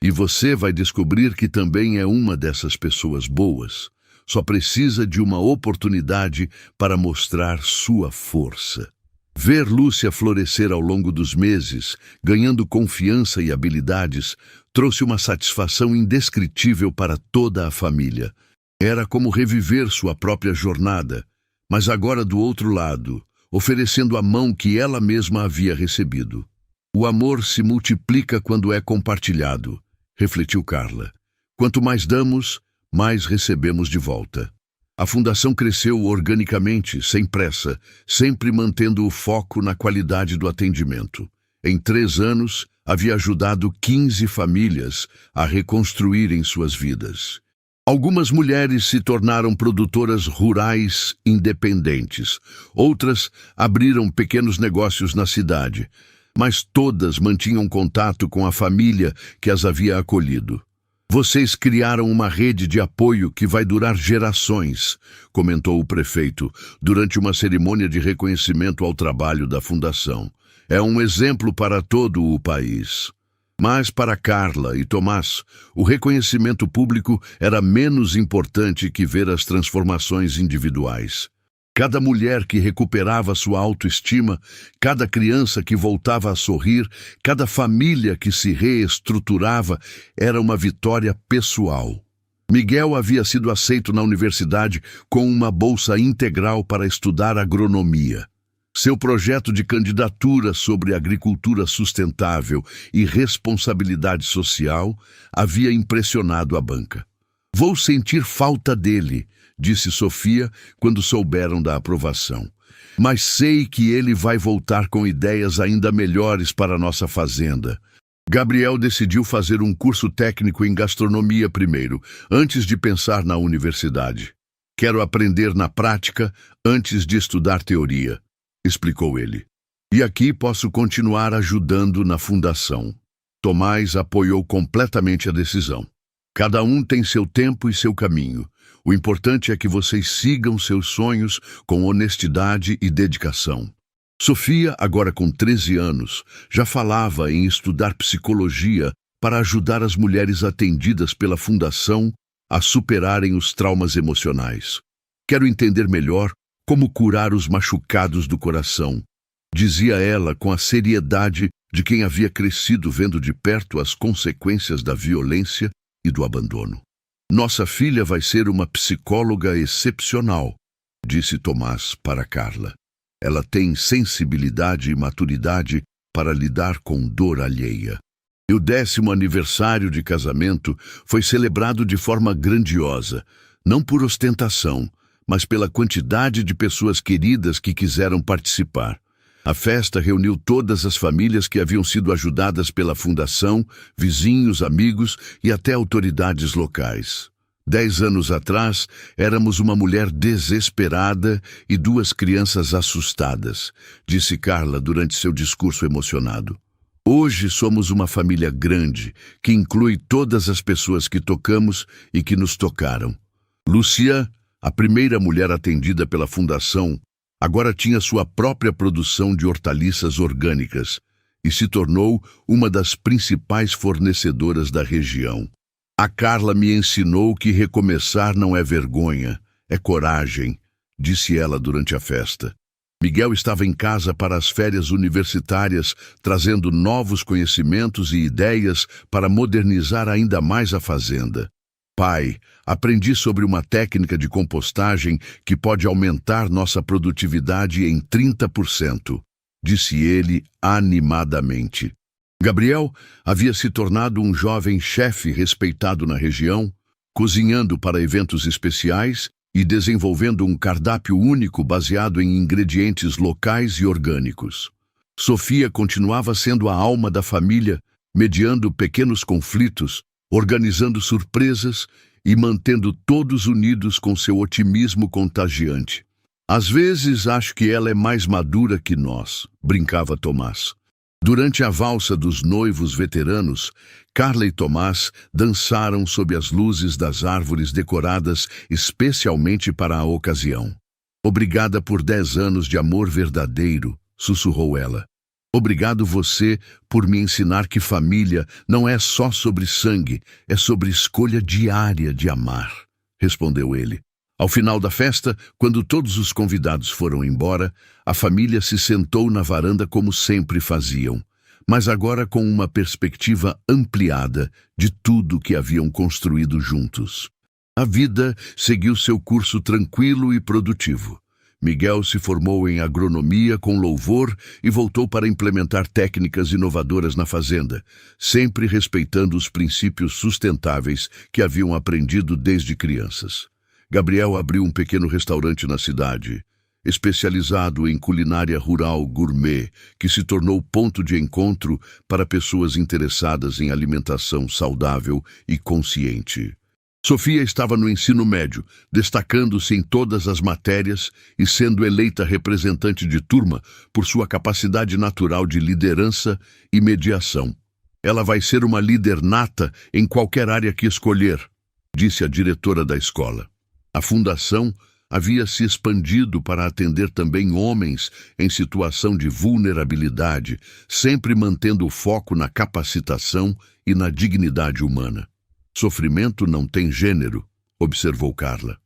"E você vai descobrir que também é uma dessas pessoas boas. Só precisa de uma oportunidade para mostrar sua força." Ver Lúcia florescer ao longo dos meses, ganhando confiança e habilidades, trouxe uma satisfação indescritível para toda a família. Era como reviver sua própria jornada, mas agora do outro lado, oferecendo a mão que ela mesma havia recebido. "O amor se multiplica quando é compartilhado", refletiu Carla. "Quanto mais damos, mais recebemos de volta." A fundação cresceu organicamente, sem pressa, sempre mantendo o foco na qualidade do atendimento. Em 3 anos, havia ajudado 15 famílias a reconstruírem suas vidas. Algumas mulheres se tornaram produtoras rurais independentes. Outras abriram pequenos negócios na cidade, mas todas mantinham contato com a família que as havia acolhido. "Vocês criaram uma rede de apoio que vai durar gerações", comentou o prefeito durante uma cerimônia de reconhecimento ao trabalho da fundação. "É um exemplo para todo o país." Mas para Carla e Tomás, o reconhecimento público era menos importante que ver as transformações individuais. Cada mulher que recuperava sua autoestima, cada criança que voltava a sorrir, cada família que se reestruturava era uma vitória pessoal. Miguel havia sido aceito na universidade com uma bolsa integral para estudar agronomia. Seu projeto de candidatura sobre agricultura sustentável e responsabilidade social havia impressionado a banca. "Vou sentir falta dele", disse Sofia quando souberam da aprovação. "Mas sei que ele vai voltar com ideias ainda melhores para a nossa fazenda." Gabriel decidiu fazer um curso técnico em gastronomia primeiro, antes de pensar na universidade. "Quero aprender na prática antes de estudar teoria", explicou ele. "E aqui posso continuar ajudando na fundação." Tomás apoiou completamente a decisão. "Cada um tem seu tempo e seu caminho. O importante é que vocês sigam seus sonhos com honestidade e dedicação." Sofia, agora com 13 anos, já falava em estudar psicologia para ajudar as mulheres atendidas pela Fundação a superarem os traumas emocionais. "Quero entender melhor como curar os machucados do coração", dizia ela com a seriedade de quem havia crescido vendo de perto as consequências da violência e do abandono. "Nossa filha vai ser uma psicóloga excepcional", disse Tomás para Carla. "Ela tem sensibilidade e maturidade para lidar com dor alheia." E o 10º aniversário de casamento foi celebrado de forma grandiosa, não por ostentação, mas pela quantidade de pessoas queridas que quiseram participar. A festa reuniu todas as famílias que haviam sido ajudadas pela Fundação, vizinhos, amigos e até autoridades locais. 10 anos atrás, éramos uma mulher desesperada e 2 crianças assustadas, disse Carla durante seu discurso emocionado. "Hoje somos uma família grande, que inclui todas as pessoas que tocamos e que nos tocaram." Lucia, a primeira mulher atendida pela Fundação, agora tinha sua própria produção de hortaliças orgânicas e se tornou uma das principais fornecedoras da região. "A Carla me ensinou que recomeçar não é vergonha, é coragem", disse ela durante a festa. Miguel estava em casa para as férias universitárias, trazendo novos conhecimentos e ideias para modernizar ainda mais a fazenda. "Pai, aprendi sobre uma técnica de compostagem que pode aumentar nossa produtividade em 30%, disse ele animadamente. Gabriel havia se tornado um jovem chefe respeitado na região, cozinhando para eventos especiais e desenvolvendo um cardápio único baseado em ingredientes locais e orgânicos. Sofia continuava sendo a alma da família, mediando pequenos conflitos, organizando surpresas e mantendo todos unidos com seu otimismo contagiante. "Às vezes acho que ela é mais madura que nós", brincava Tomás. Durante a valsa dos noivos veteranos, Carla e Tomás dançaram sob as luzes das árvores decoradas especialmente para a ocasião. "Obrigada por 10 anos de amor verdadeiro", sussurrou ela. "Obrigado você por me ensinar que família não é só sobre sangue, é sobre escolha diária de amar", respondeu ele. Ao final da festa, quando todos os convidados foram embora, a família se sentou na varanda como sempre faziam, mas agora com uma perspectiva ampliada de tudo que haviam construído juntos. A vida seguiu seu curso tranquilo e produtivo. Miguel se formou em agronomia com louvor e voltou para implementar técnicas inovadoras na fazenda, sempre respeitando os princípios sustentáveis que haviam aprendido desde crianças. Gabriel abriu um pequeno restaurante na cidade, especializado em culinária rural gourmet, que se tornou ponto de encontro para pessoas interessadas em alimentação saudável e consciente. Sofia estava no ensino médio, destacando-se em todas as matérias e sendo eleita representante de turma por sua capacidade natural de liderança e mediação. "Ela vai ser uma líder nata em qualquer área que escolher", disse a diretora da escola. A fundação havia se expandido para atender também homens em situação de vulnerabilidade, sempre mantendo o foco na capacitação e na dignidade humana. "Sofrimento não tem gênero", observou Carla.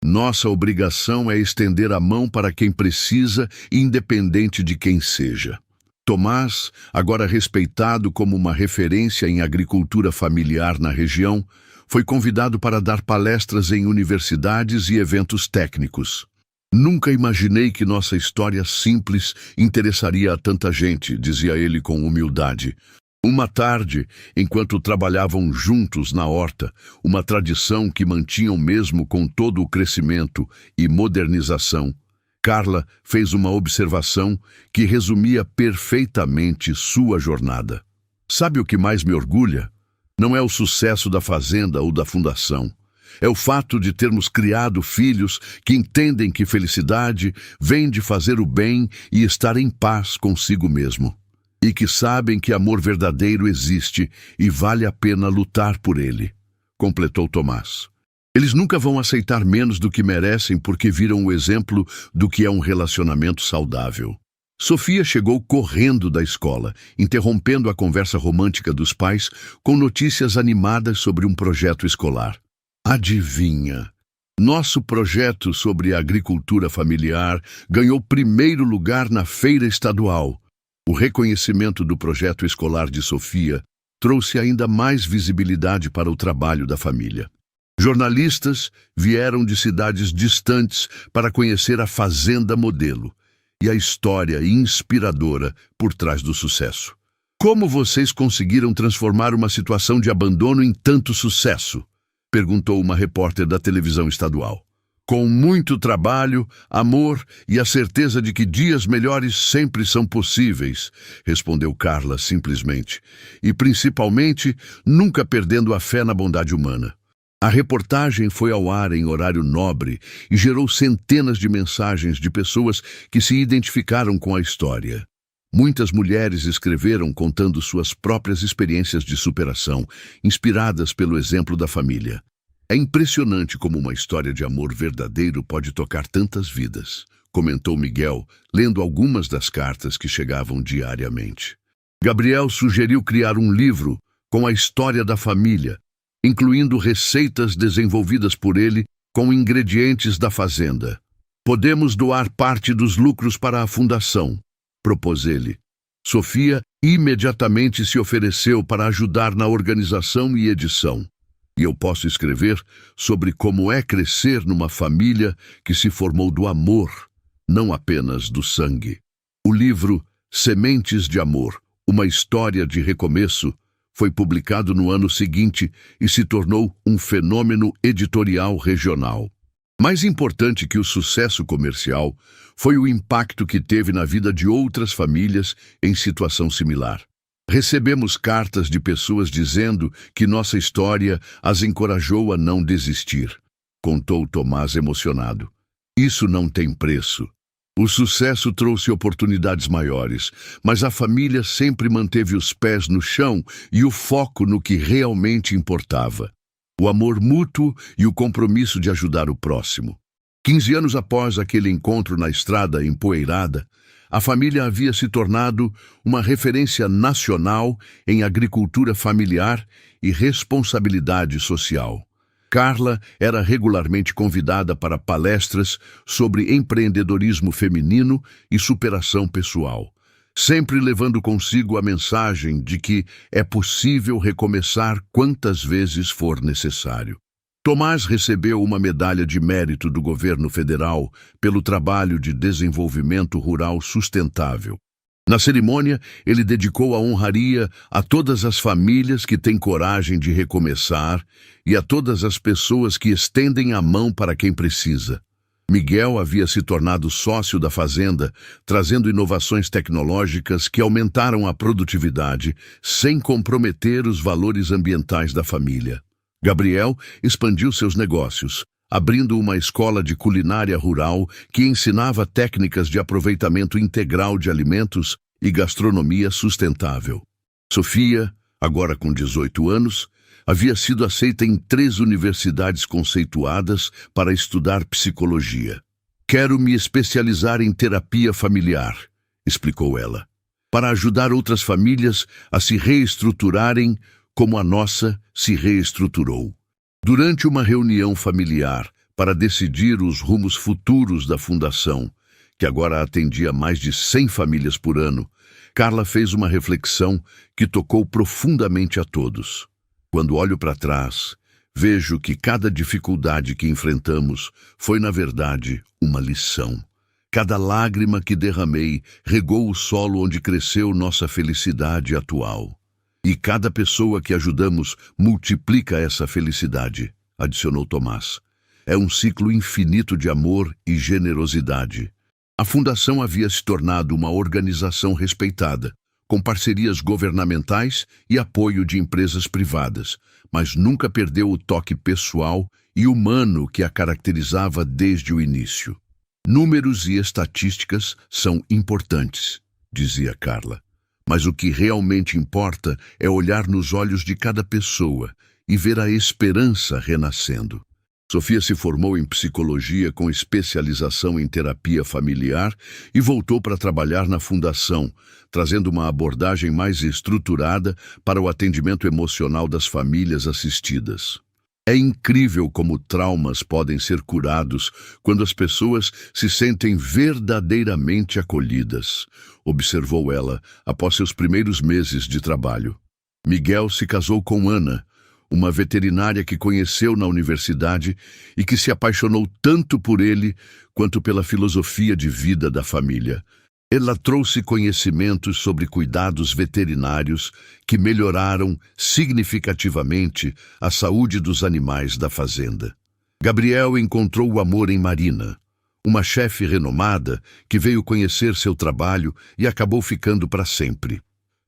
Nossa obrigação é estender a mão para quem precisa, independente de quem seja. Tomás, agora respeitado como uma referência em agricultura familiar na região, foi convidado para dar palestras em universidades e eventos técnicos. Nunca imaginei que nossa história simples interessaria a tanta gente, dizia ele com humildade. Uma tarde, enquanto trabalhavam juntos na horta, uma tradição que mantinham mesmo com todo o crescimento e modernização, Carla fez uma observação que resumia perfeitamente sua jornada. Sabe o que mais me orgulha? Não é o sucesso da fazenda ou da fundação. É o fato de termos criado filhos que entendem que felicidade vem de fazer o bem e estar em paz consigo mesmo. E que sabem que amor verdadeiro existe e vale a pena lutar por ele, completou Tomás. Eles nunca vão aceitar menos do que merecem porque viram o exemplo do que é um relacionamento saudável. Sofia chegou correndo da escola, interrompendo a conversa romântica dos pais com notícias animadas sobre um projeto escolar. Adivinha? Nosso projeto sobre agricultura familiar ganhou primeiro lugar na feira estadual. O reconhecimento do projeto escolar de Sofia trouxe ainda mais visibilidade para o trabalho da família. Jornalistas vieram de cidades distantes para conhecer a fazenda modelo e a história inspiradora por trás do sucesso. Como vocês conseguiram transformar uma situação de abandono em tanto sucesso? Perguntou uma repórter da televisão estadual. Com muito trabalho, amor e a certeza de que dias melhores sempre são possíveis, respondeu Carla simplesmente, e principalmente nunca perdendo a fé na bondade humana. A reportagem foi ao ar em horário nobre e gerou centenas de mensagens de pessoas que se identificaram com a história. Muitas mulheres escreveram contando suas próprias experiências de superação, inspiradas pelo exemplo da família. É impressionante como uma história de amor verdadeiro pode tocar tantas vidas, comentou Miguel, lendo algumas das cartas que chegavam diariamente. Gabriel sugeriu criar um livro com a história da família, incluindo receitas desenvolvidas por ele com ingredientes da fazenda. Podemos doar parte dos lucros para a fundação, propôs ele. Sofia imediatamente se ofereceu para ajudar na organização e edição. E eu posso escrever sobre como é crescer numa família que se formou do amor, não apenas do sangue. O livro Sementes de Amor, uma história de recomeço, foi publicado no ano seguinte e se tornou um fenômeno editorial regional. Mais importante que o sucesso comercial foi o impacto que teve na vida de outras famílias em situação similar. Recebemos cartas de pessoas dizendo que nossa história as encorajou a não desistir, contou Tomás emocionado. Isso não tem preço. O sucesso trouxe oportunidades maiores, mas a família sempre manteve os pés no chão e o foco no que realmente importava. O amor mútuo e o compromisso de ajudar o próximo. 15 anos após aquele encontro na estrada empoeirada, a família havia se tornado uma referência nacional em agricultura familiar e responsabilidade social. Carla era regularmente convidada para palestras sobre empreendedorismo feminino e superação pessoal, sempre levando consigo a mensagem de que é possível recomeçar quantas vezes for necessário. Tomás recebeu uma medalha de mérito do governo federal pelo trabalho de desenvolvimento rural sustentável. Na cerimônia, ele dedicou a honraria a todas as famílias que têm coragem de recomeçar e a todas as pessoas que estendem a mão para quem precisa. Miguel havia se tornado sócio da fazenda, trazendo inovações tecnológicas que aumentaram a produtividade, sem comprometer os valores ambientais da família. Gabriel expandiu seus negócios, abrindo uma escola de culinária rural que ensinava técnicas de aproveitamento integral de alimentos e gastronomia sustentável. Sofia, agora com 18 anos, havia sido aceita em 3 universidades conceituadas para estudar psicologia. Quero me especializar em terapia familiar, explicou ela, para ajudar outras famílias a se reestruturarem como a nossa se reestruturou. Durante uma reunião familiar, para decidir os rumos futuros da fundação, que agora atendia mais de 100 famílias por ano, Carla fez uma reflexão que tocou profundamente a todos. Quando olho para trás, vejo que cada dificuldade que enfrentamos foi, na verdade, uma lição. Cada lágrima que derramei regou o solo onde cresceu nossa felicidade atual. E cada pessoa que ajudamos multiplica essa felicidade, adicionou Tomás. É um ciclo infinito de amor e generosidade. A fundação havia se tornado uma organização respeitada, com parcerias governamentais e apoio de empresas privadas, mas nunca perdeu o toque pessoal e humano que a caracterizava desde o início. Números e estatísticas são importantes, dizia Carla, mas o que realmente importa é olhar nos olhos de cada pessoa e ver a esperança renascendo. Sofia se formou em psicologia com especialização em terapia familiar e voltou para trabalhar na fundação, trazendo uma abordagem mais estruturada para o atendimento emocional das famílias assistidas. É incrível como traumas podem ser curados quando as pessoas se sentem verdadeiramente acolhidas, observou ela após seus primeiros meses de trabalho. Miguel se casou com Ana, uma veterinária que conheceu na universidade e que se apaixonou tanto por ele quanto pela filosofia de vida da família. Ela trouxe conhecimentos sobre cuidados veterinários que melhoraram significativamente a saúde dos animais da fazenda. Gabriel encontrou o amor em Marina, uma chefe renomada que veio conhecer seu trabalho e acabou ficando para sempre.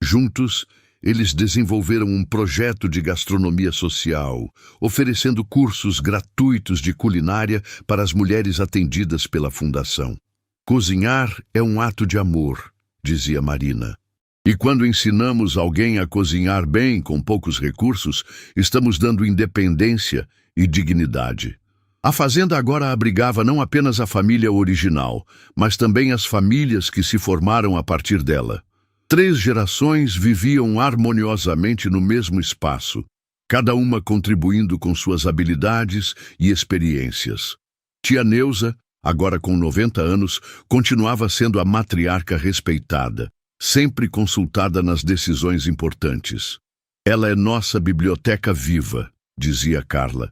Juntos, eles desenvolveram um projeto de gastronomia social, oferecendo cursos gratuitos de culinária para as mulheres atendidas pela fundação. Cozinhar é um ato de amor, dizia Marina. E quando ensinamos alguém a cozinhar bem com poucos recursos, estamos dando independência e dignidade. A fazenda agora abrigava não apenas a família original, mas também as famílias que se formaram a partir dela. 3 gerações viviam harmoniosamente no mesmo espaço, cada uma contribuindo com suas habilidades e experiências. Tia Neuza, agora com 90 anos, continuava sendo a matriarca respeitada, sempre consultada nas decisões importantes. Ela é nossa biblioteca viva, dizia Carla.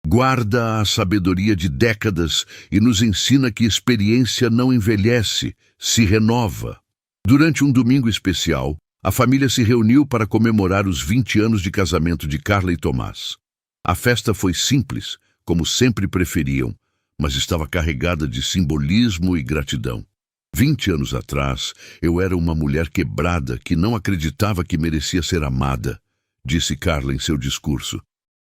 Guarda a sabedoria de décadas e nos ensina que experiência não envelhece, se renova. Durante um domingo especial, a família se reuniu para comemorar os 20 anos de casamento de Carla e Tomás. A festa foi simples, como sempre preferiam, mas estava carregada de simbolismo e gratidão. 20 anos atrás, eu era uma mulher quebrada que não acreditava que merecia ser amada, disse Carla em seu discurso.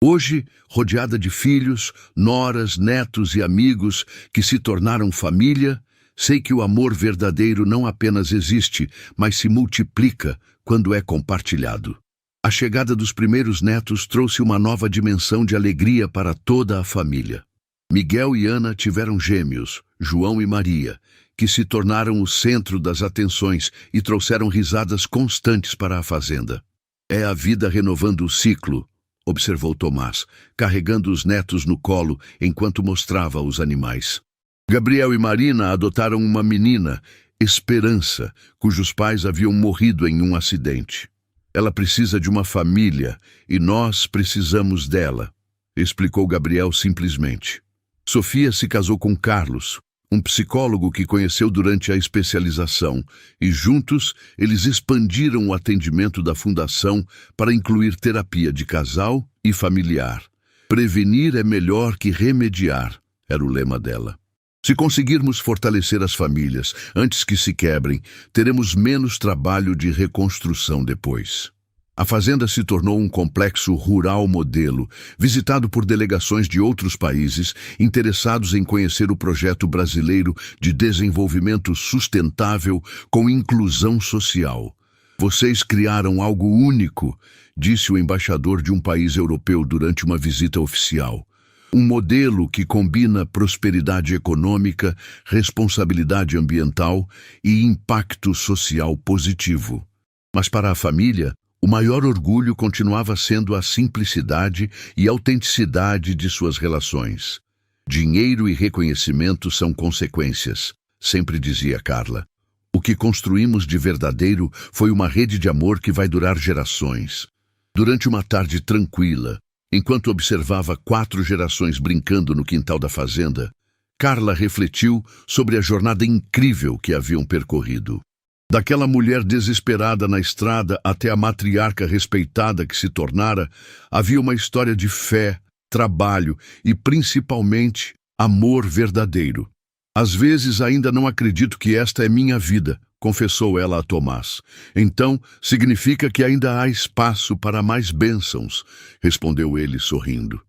Hoje, rodeada de filhos, noras, netos e amigos que se tornaram família, sei que o amor verdadeiro não apenas existe, mas se multiplica quando é compartilhado. A chegada dos primeiros netos trouxe uma nova dimensão de alegria para toda a família. Miguel e Ana tiveram gêmeos, João e Maria, que se tornaram o centro das atenções e trouxeram risadas constantes para a fazenda. É a vida renovando o ciclo, observou Tomás, carregando os netos no colo enquanto mostrava os animais. Gabriel e Marina adotaram uma menina, Esperança, cujos pais haviam morrido em um acidente. Ela precisa de uma família e nós precisamos dela, explicou Gabriel simplesmente. Sofia se casou com Carlos, um psicólogo que conheceu durante a especialização, e juntos eles expandiram o atendimento da fundação para incluir terapia de casal e familiar. Prevenir é melhor que remediar, era o lema dela. Se conseguirmos fortalecer as famílias antes que se quebrem, teremos menos trabalho de reconstrução depois. A fazenda se tornou um complexo rural modelo, visitado por delegações de outros países interessados em conhecer o projeto brasileiro de desenvolvimento sustentável com inclusão social. Vocês criaram algo único, disse o embaixador de um país europeu durante uma visita oficial. Um modelo que combina prosperidade econômica, responsabilidade ambiental e impacto social positivo. Mas para a família, o maior orgulho continuava sendo a simplicidade e autenticidade de suas relações. Dinheiro e reconhecimento são consequências, sempre dizia Carla. O que construímos de verdadeiro foi uma rede de amor que vai durar gerações. Durante uma tarde tranquila, enquanto observava 4 gerações brincando no quintal da fazenda, Carla refletiu sobre a jornada incrível que haviam percorrido. Daquela mulher desesperada na estrada até a matriarca respeitada que se tornara, havia uma história de fé, trabalho e, principalmente, amor verdadeiro. Às vezes ainda não acredito que esta é minha vida, confessou ela a Tomás. Então, significa que ainda há espaço para mais bênçãos, respondeu ele sorrindo.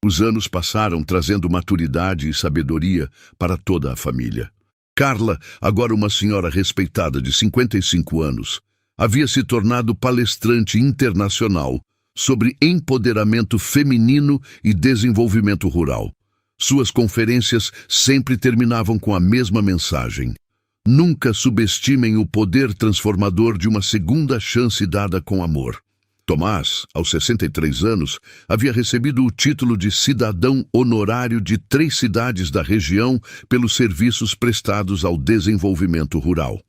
Os anos passaram trazendo maturidade e sabedoria para toda a família. Carla, agora uma senhora respeitada de 55 anos, havia se tornado palestrante internacional sobre empoderamento feminino e desenvolvimento rural. Suas conferências sempre terminavam com a mesma mensagem: nunca subestimem o poder transformador de uma segunda chance dada com amor. Tomás, aos 63 anos, havia recebido o título de cidadão honorário de 3 cidades da região pelos serviços prestados ao desenvolvimento rural.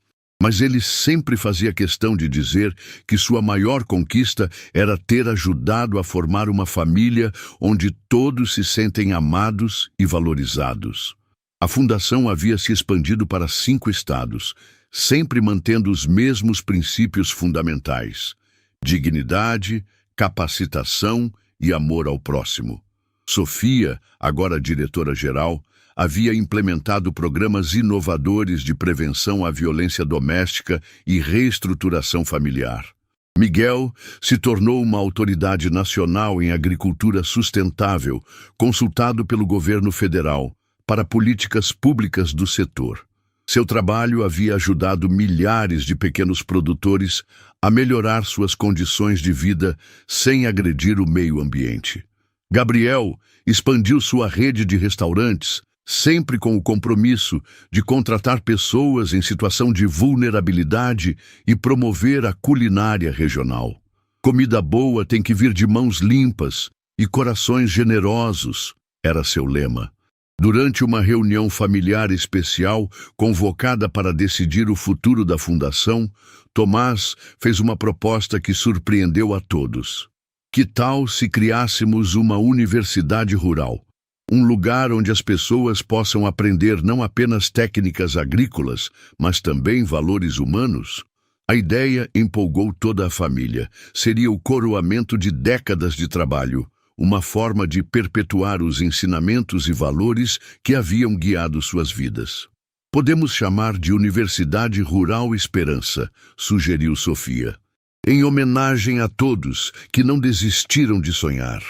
Mas ele sempre fazia questão de dizer que sua maior conquista era ter ajudado a formar uma família onde todos se sentem amados e valorizados. A fundação havia se expandido para 5 estados, sempre mantendo os mesmos princípios fundamentais: dignidade, capacitação e amor ao próximo. Sofia, agora diretora-geral, havia implementado programas inovadores de prevenção à violência doméstica e reestruturação familiar. Miguel se tornou uma autoridade nacional em agricultura sustentável, consultado pelo governo federal para políticas públicas do setor. Seu trabalho havia ajudado milhares de pequenos produtores a melhorar suas condições de vida sem agredir o meio ambiente. Gabriel expandiu sua rede de restaurantes, sempre com o compromisso de contratar pessoas em situação de vulnerabilidade e promover a culinária regional. Comida boa tem que vir de mãos limpas e corações generosos, era seu lema. Durante uma reunião familiar especial, convocada para decidir o futuro da fundação, Tomás fez uma proposta que surpreendeu a todos. Que tal se criássemos uma universidade rural? Um lugar onde as pessoas possam aprender não apenas técnicas agrícolas, mas também valores humanos? A ideia empolgou toda a família. Seria o coroamento de décadas de trabalho, uma forma de perpetuar os ensinamentos e valores que haviam guiado suas vidas. Podemos chamar de Universidade Rural Esperança, sugeriu Sofia, em homenagem a todos que não desistiram de sonhar.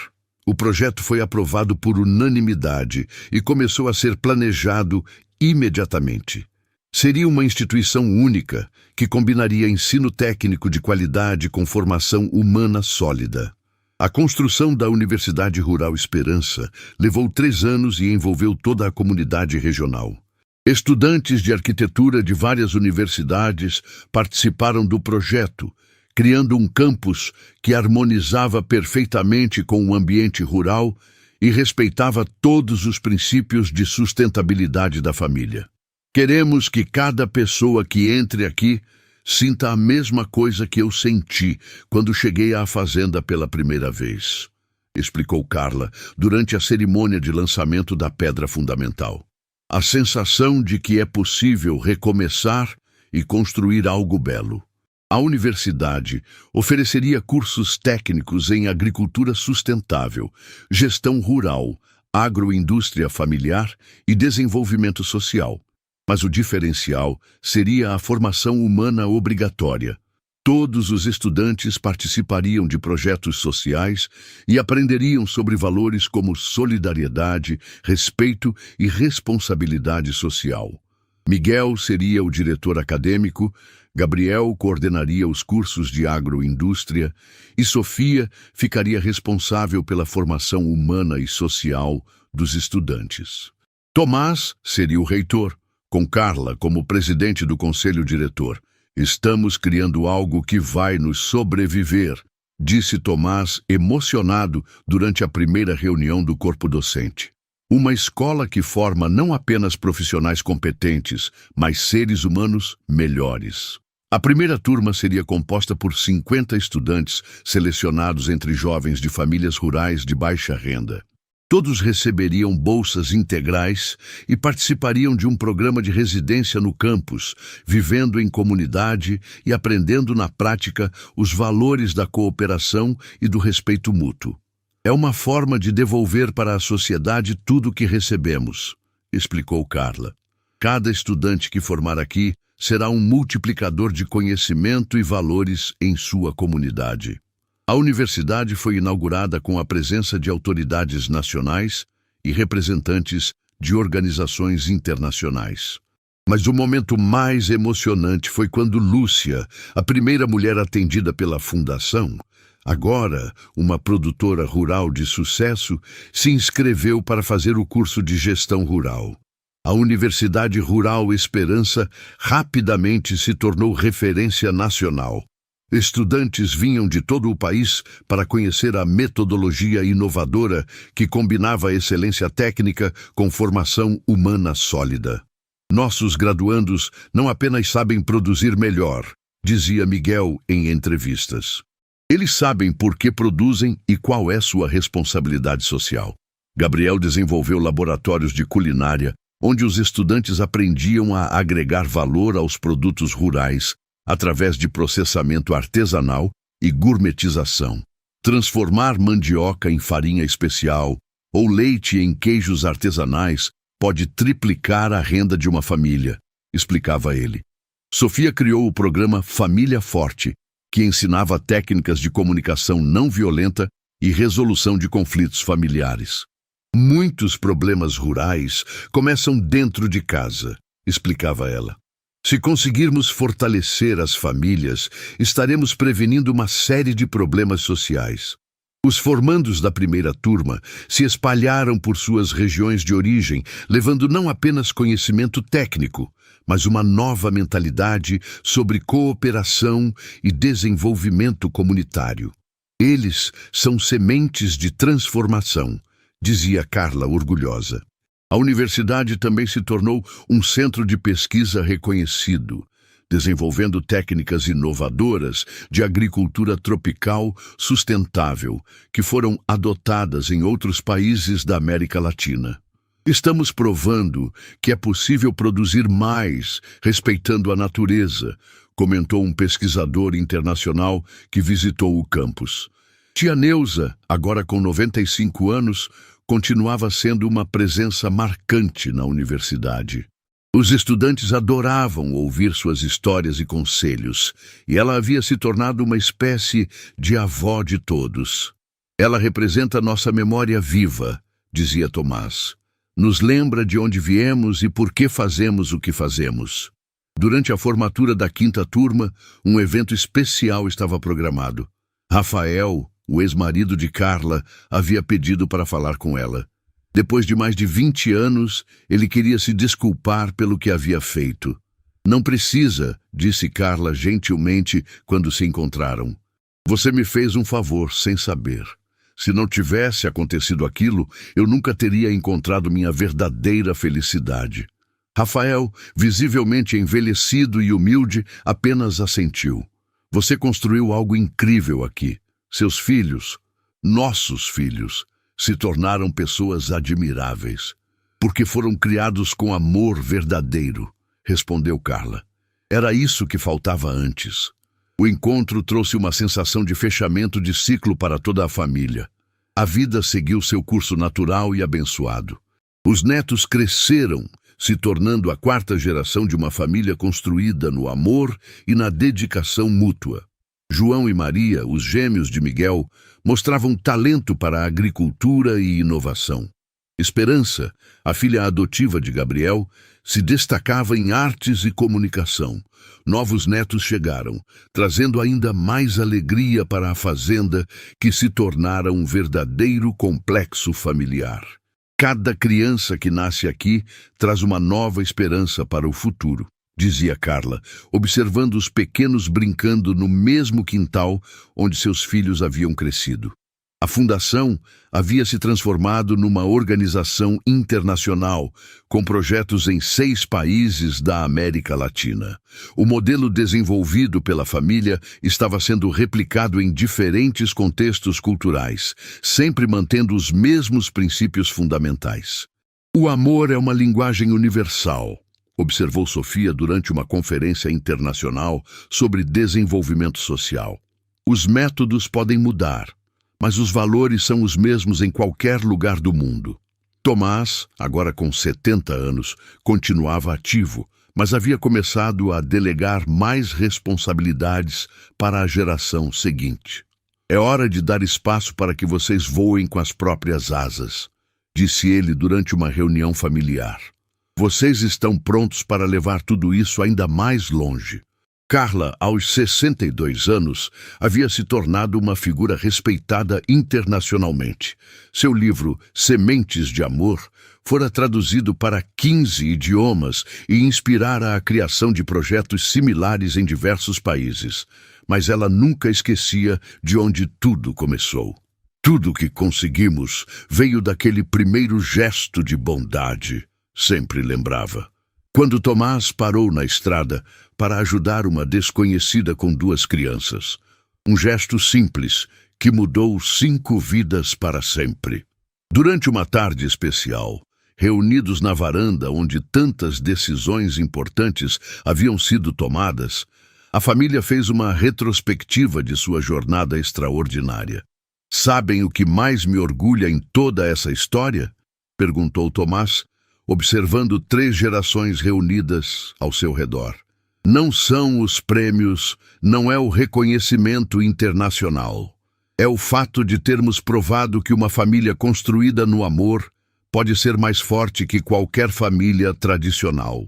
O projeto foi aprovado por unanimidade e começou a ser planejado imediatamente. Seria uma instituição única que combinaria ensino técnico de qualidade com formação humana sólida. A construção da Universidade Rural Esperança levou 3 anos e envolveu toda a comunidade regional. Estudantes de arquitetura de várias universidades participaram do projeto, criando um campus que harmonizava perfeitamente com o ambiente rural e respeitava todos os princípios de sustentabilidade da família. Queremos que cada pessoa que entre aqui sinta a mesma coisa que eu senti quando cheguei à fazenda pela primeira vez, explicou Carla durante a cerimônia de lançamento da pedra fundamental. A sensação de que é possível recomeçar e construir algo belo. A universidade ofereceria cursos técnicos em agricultura sustentável, gestão rural, agroindústria familiar e desenvolvimento social. Mas o diferencial seria a formação humana obrigatória. Todos os estudantes participariam de projetos sociais e aprenderiam sobre valores como solidariedade, respeito e responsabilidade social. Miguel seria o diretor acadêmico, Gabriel coordenaria os cursos de agroindústria e Sofia ficaria responsável pela formação humana e social dos estudantes. Tomás seria o reitor, com Carla como presidente do conselho diretor. Estamos criando algo que vai nos sobreviver, disse Tomás emocionado durante a primeira reunião do corpo docente. Uma escola que forma não apenas profissionais competentes, mas seres humanos melhores. A primeira turma seria composta por 50 estudantes selecionados entre jovens de famílias rurais de baixa renda. Todos receberiam bolsas integrais e participariam de um programa de residência no campus, vivendo em comunidade e aprendendo na prática os valores da cooperação e do respeito mútuo. É uma forma de devolver para a sociedade tudo o que recebemos, explicou Carla. Cada estudante que formar aqui será um multiplicador de conhecimento e valores em sua comunidade. A universidade foi inaugurada com a presença de autoridades nacionais e representantes de organizações internacionais. Mas o momento mais emocionante foi quando Lúcia, a primeira mulher atendida pela fundação, agora uma produtora rural de sucesso, se inscreveu para fazer o curso de gestão rural. A Universidade Rural Esperança rapidamente se tornou referência nacional. Estudantes vinham de todo o país para conhecer a metodologia inovadora que combinava a excelência técnica com formação humana sólida. Nossos graduandos não apenas sabem produzir melhor, dizia Miguel em entrevistas. Eles sabem por que produzem e qual é sua responsabilidade social. Gabriel desenvolveu laboratórios de culinária, onde os estudantes aprendiam a agregar valor aos produtos rurais, através de processamento artesanal e gourmetização. Transformar mandioca em farinha especial ou leite em queijos artesanais pode triplicar a renda de uma família, explicava ele. Sofia criou o programa Família Forte, que ensinava técnicas de comunicação não violenta e resolução de conflitos familiares. Muitos problemas rurais começam dentro de casa, explicava ela. Se conseguirmos fortalecer as famílias, estaremos prevenindo uma série de problemas sociais. Os formandos da primeira turma se espalharam por suas regiões de origem, levando não apenas conhecimento técnico, mas uma nova mentalidade sobre cooperação e desenvolvimento comunitário. Eles são sementes de transformação, dizia Carla orgulhosa. A universidade também se tornou um centro de pesquisa reconhecido, desenvolvendo técnicas inovadoras de agricultura tropical sustentável, que foram adotadas em outros países da América Latina. Estamos provando que é possível produzir mais, respeitando a natureza, comentou um pesquisador internacional que visitou o campus. Tia Neuza, agora com 95 anos, continuava sendo uma presença marcante na universidade. Os estudantes adoravam ouvir suas histórias e conselhos, e ela havia se tornado uma espécie de avó de todos. Ela representa nossa memória viva, dizia Tomás. Nos lembra de onde viemos e por que fazemos o que fazemos. Durante a formatura da quinta turma, um evento especial estava programado. Rafael, o ex-marido de Carla, havia pedido para falar com ela. Depois de mais de 20 anos, ele queria se desculpar pelo que havia feito. Não precisa, disse Carla gentilmente quando se encontraram. Você me fez um favor sem saber. Se não tivesse acontecido aquilo, eu nunca teria encontrado minha verdadeira felicidade. Rafael, visivelmente envelhecido e humilde, apenas assentiu. Você construiu algo incrível aqui. Seus filhos, nossos filhos, se tornaram pessoas admiráveis, porque foram criados com amor verdadeiro, respondeu Carla. Era isso que faltava antes. O encontro trouxe uma sensação de fechamento de ciclo para toda a família. A vida seguiu seu curso natural e abençoado. Os netos cresceram, se tornando a quarta geração de uma família construída no amor e na dedicação mútua. João e Maria, os gêmeos de Miguel, mostravam talento para a agricultura e inovação. Esperança, a filha adotiva de Gabriel, se destacava em artes e comunicação. Novos netos chegaram, trazendo ainda mais alegria para a fazenda, que se tornara um verdadeiro complexo familiar. Cada criança que nasce aqui traz uma nova esperança para o futuro, dizia Carla, observando os pequenos brincando no mesmo quintal onde seus filhos haviam crescido. A fundação havia se transformado numa organização internacional, com projetos em 6 países da América Latina. O modelo desenvolvido pela família estava sendo replicado em diferentes contextos culturais, sempre mantendo os mesmos princípios fundamentais. O amor é uma linguagem universal, observou Sofia durante uma conferência internacional sobre desenvolvimento social. Os métodos podem mudar, mas os valores são os mesmos em qualquer lugar do mundo. Tomás, agora com 70 anos, continuava ativo, mas havia começado a delegar mais responsabilidades para a geração seguinte. É hora de dar espaço para que vocês voem com as próprias asas, disse ele durante uma reunião familiar. Vocês estão prontos para levar tudo isso ainda mais longe. Carla, aos 62 anos, havia se tornado uma figura respeitada internacionalmente. Seu livro, Sementes de Amor, fora traduzido para 15 idiomas e inspirara a criação de projetos similares em diversos países. Mas ela nunca esquecia de onde tudo começou. Tudo que conseguimos veio daquele primeiro gesto de bondade, sempre lembrava. Quando Tomás parou na estrada para ajudar uma desconhecida com 2 crianças. Um gesto simples que mudou 5 vidas para sempre. Durante uma tarde especial, reunidos na varanda onde tantas decisões importantes haviam sido tomadas, a família fez uma retrospectiva de sua jornada extraordinária. Sabem o que mais me orgulha em toda essa história? Perguntou Tomás, observando 3 gerações reunidas ao seu redor. Não são os prêmios, não é o reconhecimento internacional. É o fato de termos provado que uma família construída no amor pode ser mais forte que qualquer família tradicional.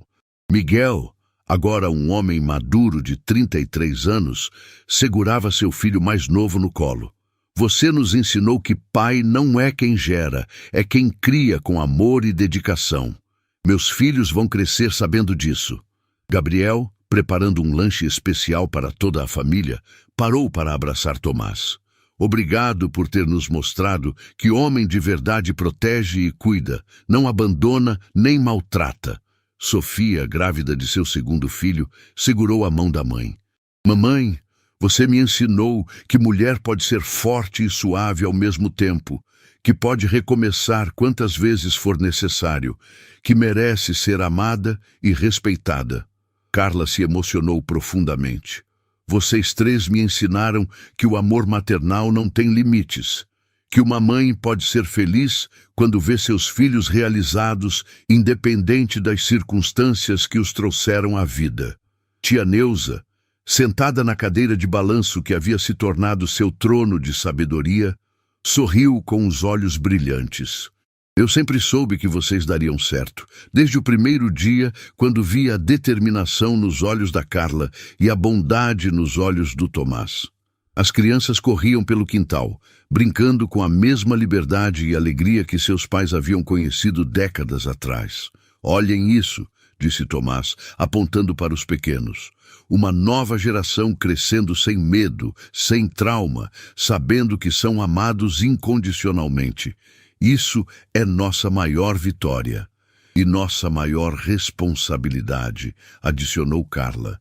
Miguel, agora um homem maduro de 33 anos, segurava seu filho mais novo no colo. Você nos ensinou que pai não é quem gera, é quem cria com amor e dedicação. Meus filhos vão crescer sabendo disso. Gabriel, preparando um lanche especial para toda a família, parou para abraçar Tomás. Obrigado por ter nos mostrado que homem de verdade protege e cuida, não abandona nem maltrata. Sofia, grávida de seu 2º filho, segurou a mão da mãe. Mamãe, você me ensinou que mulher pode ser forte e suave ao mesmo tempo, que pode recomeçar quantas vezes for necessário, que merece ser amada e respeitada. Carla se emocionou profundamente. Vocês 3 me ensinaram que o amor maternal não tem limites, que uma mãe pode ser feliz quando vê seus filhos realizados, independente das circunstâncias que os trouxeram à vida. Tia Neuza, sentada na cadeira de balanço que havia se tornado seu trono de sabedoria, sorriu com os olhos brilhantes. Eu sempre soube que vocês dariam certo, desde o primeiro dia, quando vi a determinação nos olhos da Carla e a bondade nos olhos do Tomás. As crianças corriam pelo quintal, brincando com a mesma liberdade e alegria que seus pais haviam conhecido décadas atrás. Olhem isso, disse Tomás, apontando para os pequenos. Uma nova geração crescendo sem medo, sem trauma, sabendo que são amados incondicionalmente. Isso é nossa maior vitória e nossa maior responsabilidade, adicionou Carla.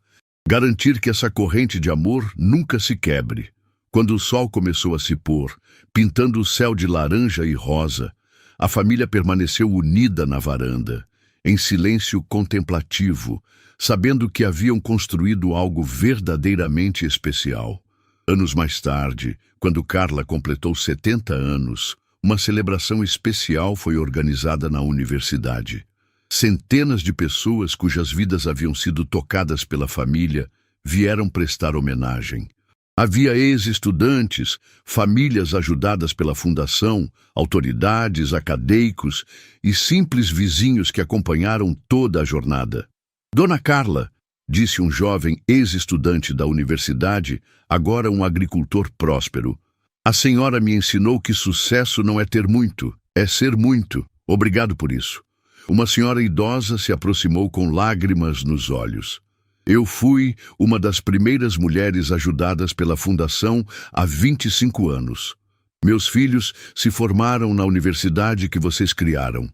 Garantir que essa corrente de amor nunca se quebre. Quando o sol começou a se pôr, pintando o céu de laranja e rosa, a família permaneceu unida na varanda, em silêncio contemplativo, sabendo que haviam construído algo verdadeiramente especial. Anos mais tarde, quando Carla completou 70 anos, uma celebração especial foi organizada na universidade. Centenas de pessoas cujas vidas haviam sido tocadas pela família vieram prestar homenagem. Havia ex-estudantes, famílias ajudadas pela fundação, autoridades, acadêmicos e simples vizinhos que acompanharam toda a jornada. Dona Carla, disse um jovem ex-estudante da universidade, agora um agricultor próspero, a senhora me ensinou que sucesso não é ter muito, é ser muito. Obrigado por isso. Uma senhora idosa se aproximou com lágrimas nos olhos. Eu fui uma das primeiras mulheres ajudadas pela fundação há 25 anos. Meus filhos se formaram na universidade que vocês criaram.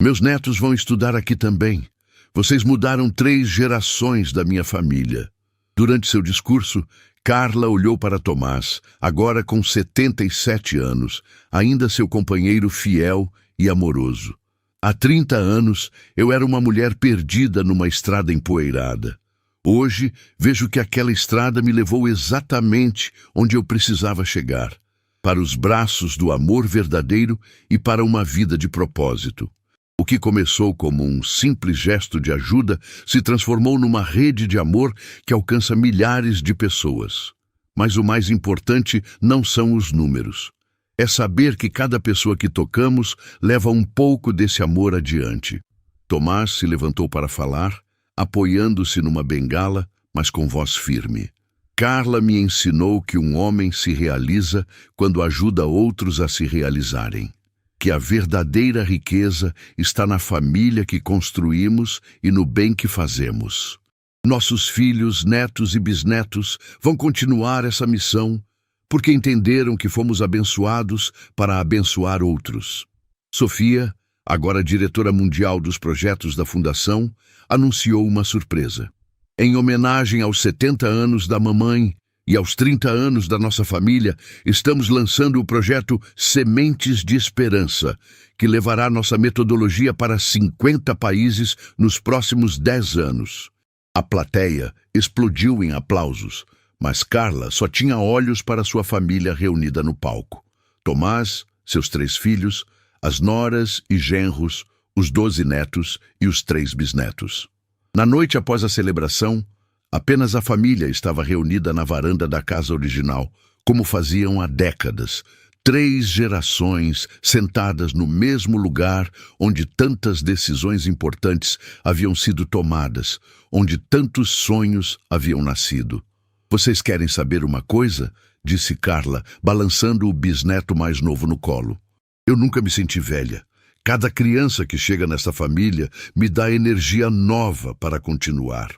Meus netos vão estudar aqui também. Vocês mudaram 3 gerações da minha família. Durante seu discurso, Carla olhou para Tomás, agora com 77 anos, ainda seu companheiro fiel e amoroso. Há 30 anos, eu era uma mulher perdida numa estrada empoeirada. Hoje, vejo que aquela estrada me levou exatamente onde eu precisava chegar, para os braços do amor verdadeiro e para uma vida de propósito. O que começou como um simples gesto de ajuda se transformou numa rede de amor que alcança milhares de pessoas. Mas o mais importante não são os números. É saber que cada pessoa que tocamos leva um pouco desse amor adiante. Tomás se levantou para falar, apoiando-se numa bengala, mas com voz firme. Carla me ensinou que um homem se realiza quando ajuda outros a se realizarem. Que a verdadeira riqueza está na família que construímos e no bem que fazemos. Nossos filhos, netos e bisnetos vão continuar essa missão porque entenderam que fomos abençoados para abençoar outros. Sofia, agora diretora mundial dos projetos da Fundação, anunciou uma surpresa. Em homenagem aos 70 anos da mamãe e aos 30 anos da nossa família, estamos lançando o projeto Sementes de Esperança, que levará nossa metodologia para 50 países nos próximos 10 anos. A plateia explodiu em aplausos, mas Carla só tinha olhos para sua família reunida no palco. Tomás, seus 3 filhos, as noras e genros, os 12 netos e os 3 bisnetos. Na noite após a celebração, apenas a família estava reunida na varanda da casa original, como faziam há décadas. 3 gerações sentadas no mesmo lugar onde tantas decisões importantes haviam sido tomadas, onde tantos sonhos haviam nascido. Vocês querem saber uma coisa? Disse Carla, balançando o bisneto mais novo no colo. Eu nunca me senti velha. Cada criança que chega nesta família me dá energia nova para continuar.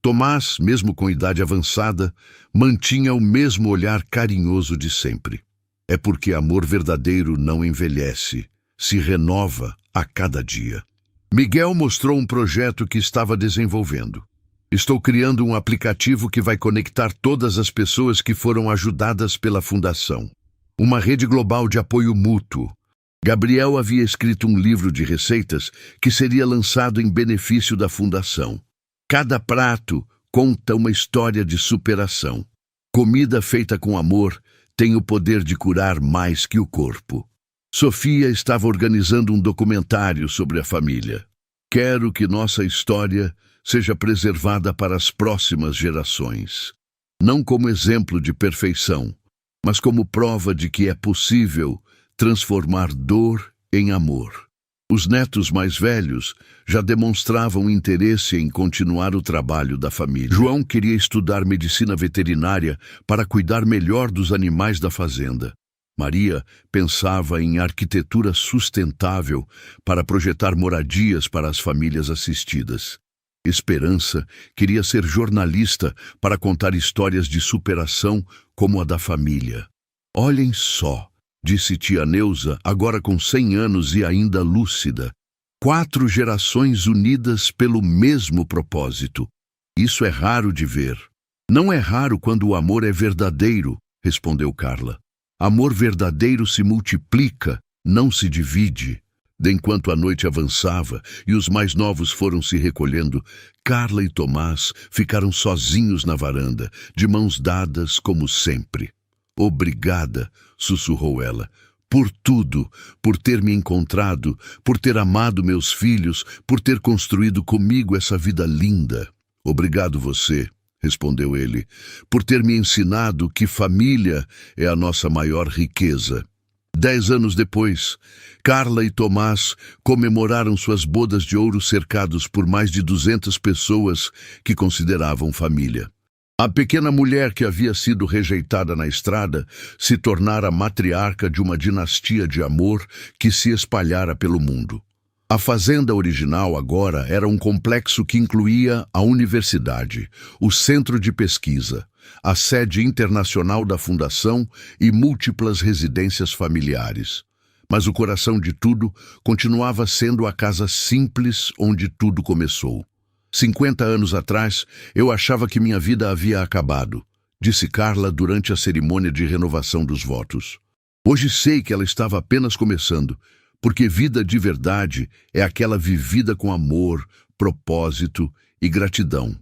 Tomás, mesmo com idade avançada, mantinha o mesmo olhar carinhoso de sempre. É porque amor verdadeiro não envelhece, se renova a cada dia. Miguel mostrou um projeto que estava desenvolvendo. Estou criando um aplicativo que vai conectar todas as pessoas que foram ajudadas pela Fundação. Uma rede global de apoio mútuo. Gabriel havia escrito um livro de receitas que seria lançado em benefício da Fundação. Cada prato conta uma história de superação. Comida feita com amor tem o poder de curar mais que o corpo. Sofia estava organizando um documentário sobre a família. Quero que nossa história seja preservada para as próximas gerações. Não como exemplo de perfeição, mas como prova de que é possível transformar dor em amor. Os netos mais velhos já demonstravam interesse em continuar o trabalho da família. João queria estudar medicina veterinária para cuidar melhor dos animais da fazenda. Maria pensava em arquitetura sustentável para projetar moradias para as famílias assistidas. Esperança queria ser jornalista para contar histórias de superação como a da família. Olhem só, disse tia Neuza, agora com 100 anos e ainda lúcida. 4 gerações unidas pelo mesmo propósito. Isso é raro de ver. Não é raro quando o amor é verdadeiro, respondeu Carla. Amor verdadeiro se multiplica, não se divide. Enquanto a noite avançava e os mais novos foram se recolhendo, Carla e Tomás ficaram sozinhos na varanda, de mãos dadas como sempre. Obrigada, sussurrou ela, por tudo, por ter me encontrado, por ter amado meus filhos, por ter construído comigo essa vida linda. Obrigado você, respondeu ele, por ter me ensinado que família é a nossa maior riqueza. 10 anos depois, Carla e Tomás comemoraram suas bodas de ouro cercados por mais de 200 pessoas que consideravam família. A pequena mulher que havia sido rejeitada na estrada se tornara matriarca de uma dinastia de amor que se espalhara pelo mundo. A fazenda original agora era um complexo que incluía a universidade, o centro de pesquisa, a sede internacional da fundação e múltiplas residências familiares. Mas o coração de tudo continuava sendo a casa simples onde tudo começou. 50 anos atrás, eu achava que minha vida havia acabado, disse Carla durante a cerimônia de renovação dos votos. Hoje sei que ela estava apenas começando, porque vida de verdade é aquela vivida com amor, propósito e gratidão.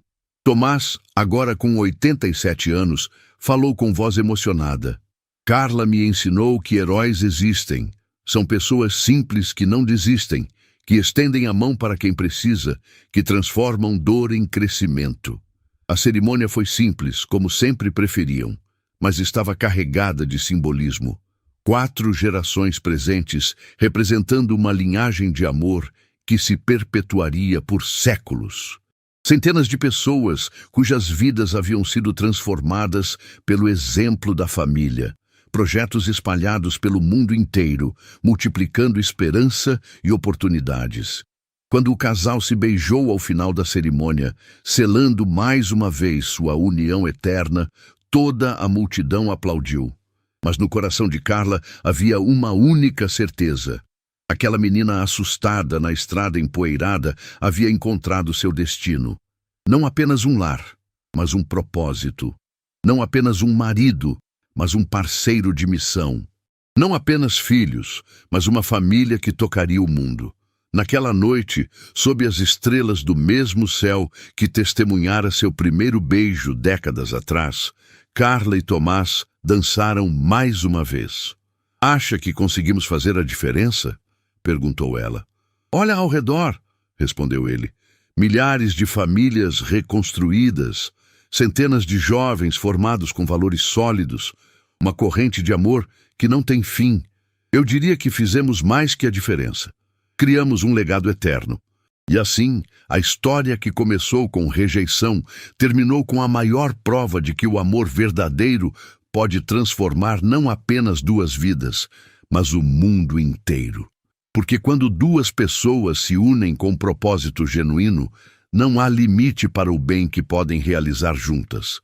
Tomás, agora com 87 anos, falou com voz emocionada. Carla me ensinou que heróis existem. São pessoas simples que não desistem, que estendem a mão para quem precisa, que transformam dor em crescimento. A cerimônia foi simples, como sempre preferiam, mas estava carregada de simbolismo. 4 gerações presentes, representando uma linhagem de amor que se perpetuaria por séculos. Centenas de pessoas cujas vidas haviam sido transformadas pelo exemplo da família. Projetos espalhados pelo mundo inteiro, multiplicando esperança e oportunidades. Quando o casal se beijou ao final da cerimônia, selando mais uma vez sua união eterna, toda a multidão aplaudiu. Mas no coração de Carla havia uma única certeza. Aquela menina assustada na estrada empoeirada havia encontrado seu destino. Não apenas um lar, mas um propósito. Não apenas um marido, mas um parceiro de missão. Não apenas filhos, mas uma família que tocaria o mundo. Naquela noite, sob as estrelas do mesmo céu que testemunhara seu primeiro beijo décadas atrás, Carla e Tomás dançaram mais uma vez. "Acha que conseguimos fazer a diferença?" perguntou ela. "Olha ao redor", respondeu ele. "Milhares de famílias reconstruídas, centenas de jovens formados com valores sólidos, uma corrente de amor que não tem fim. Eu diria que fizemos mais que a diferença. Criamos um legado eterno. E assim, a história que começou com rejeição terminou com a maior prova de que o amor verdadeiro pode transformar não apenas 2 vidas, mas o mundo inteiro. Porque quando 2 pessoas se unem com um propósito genuíno, não há limite para o bem que podem realizar juntas.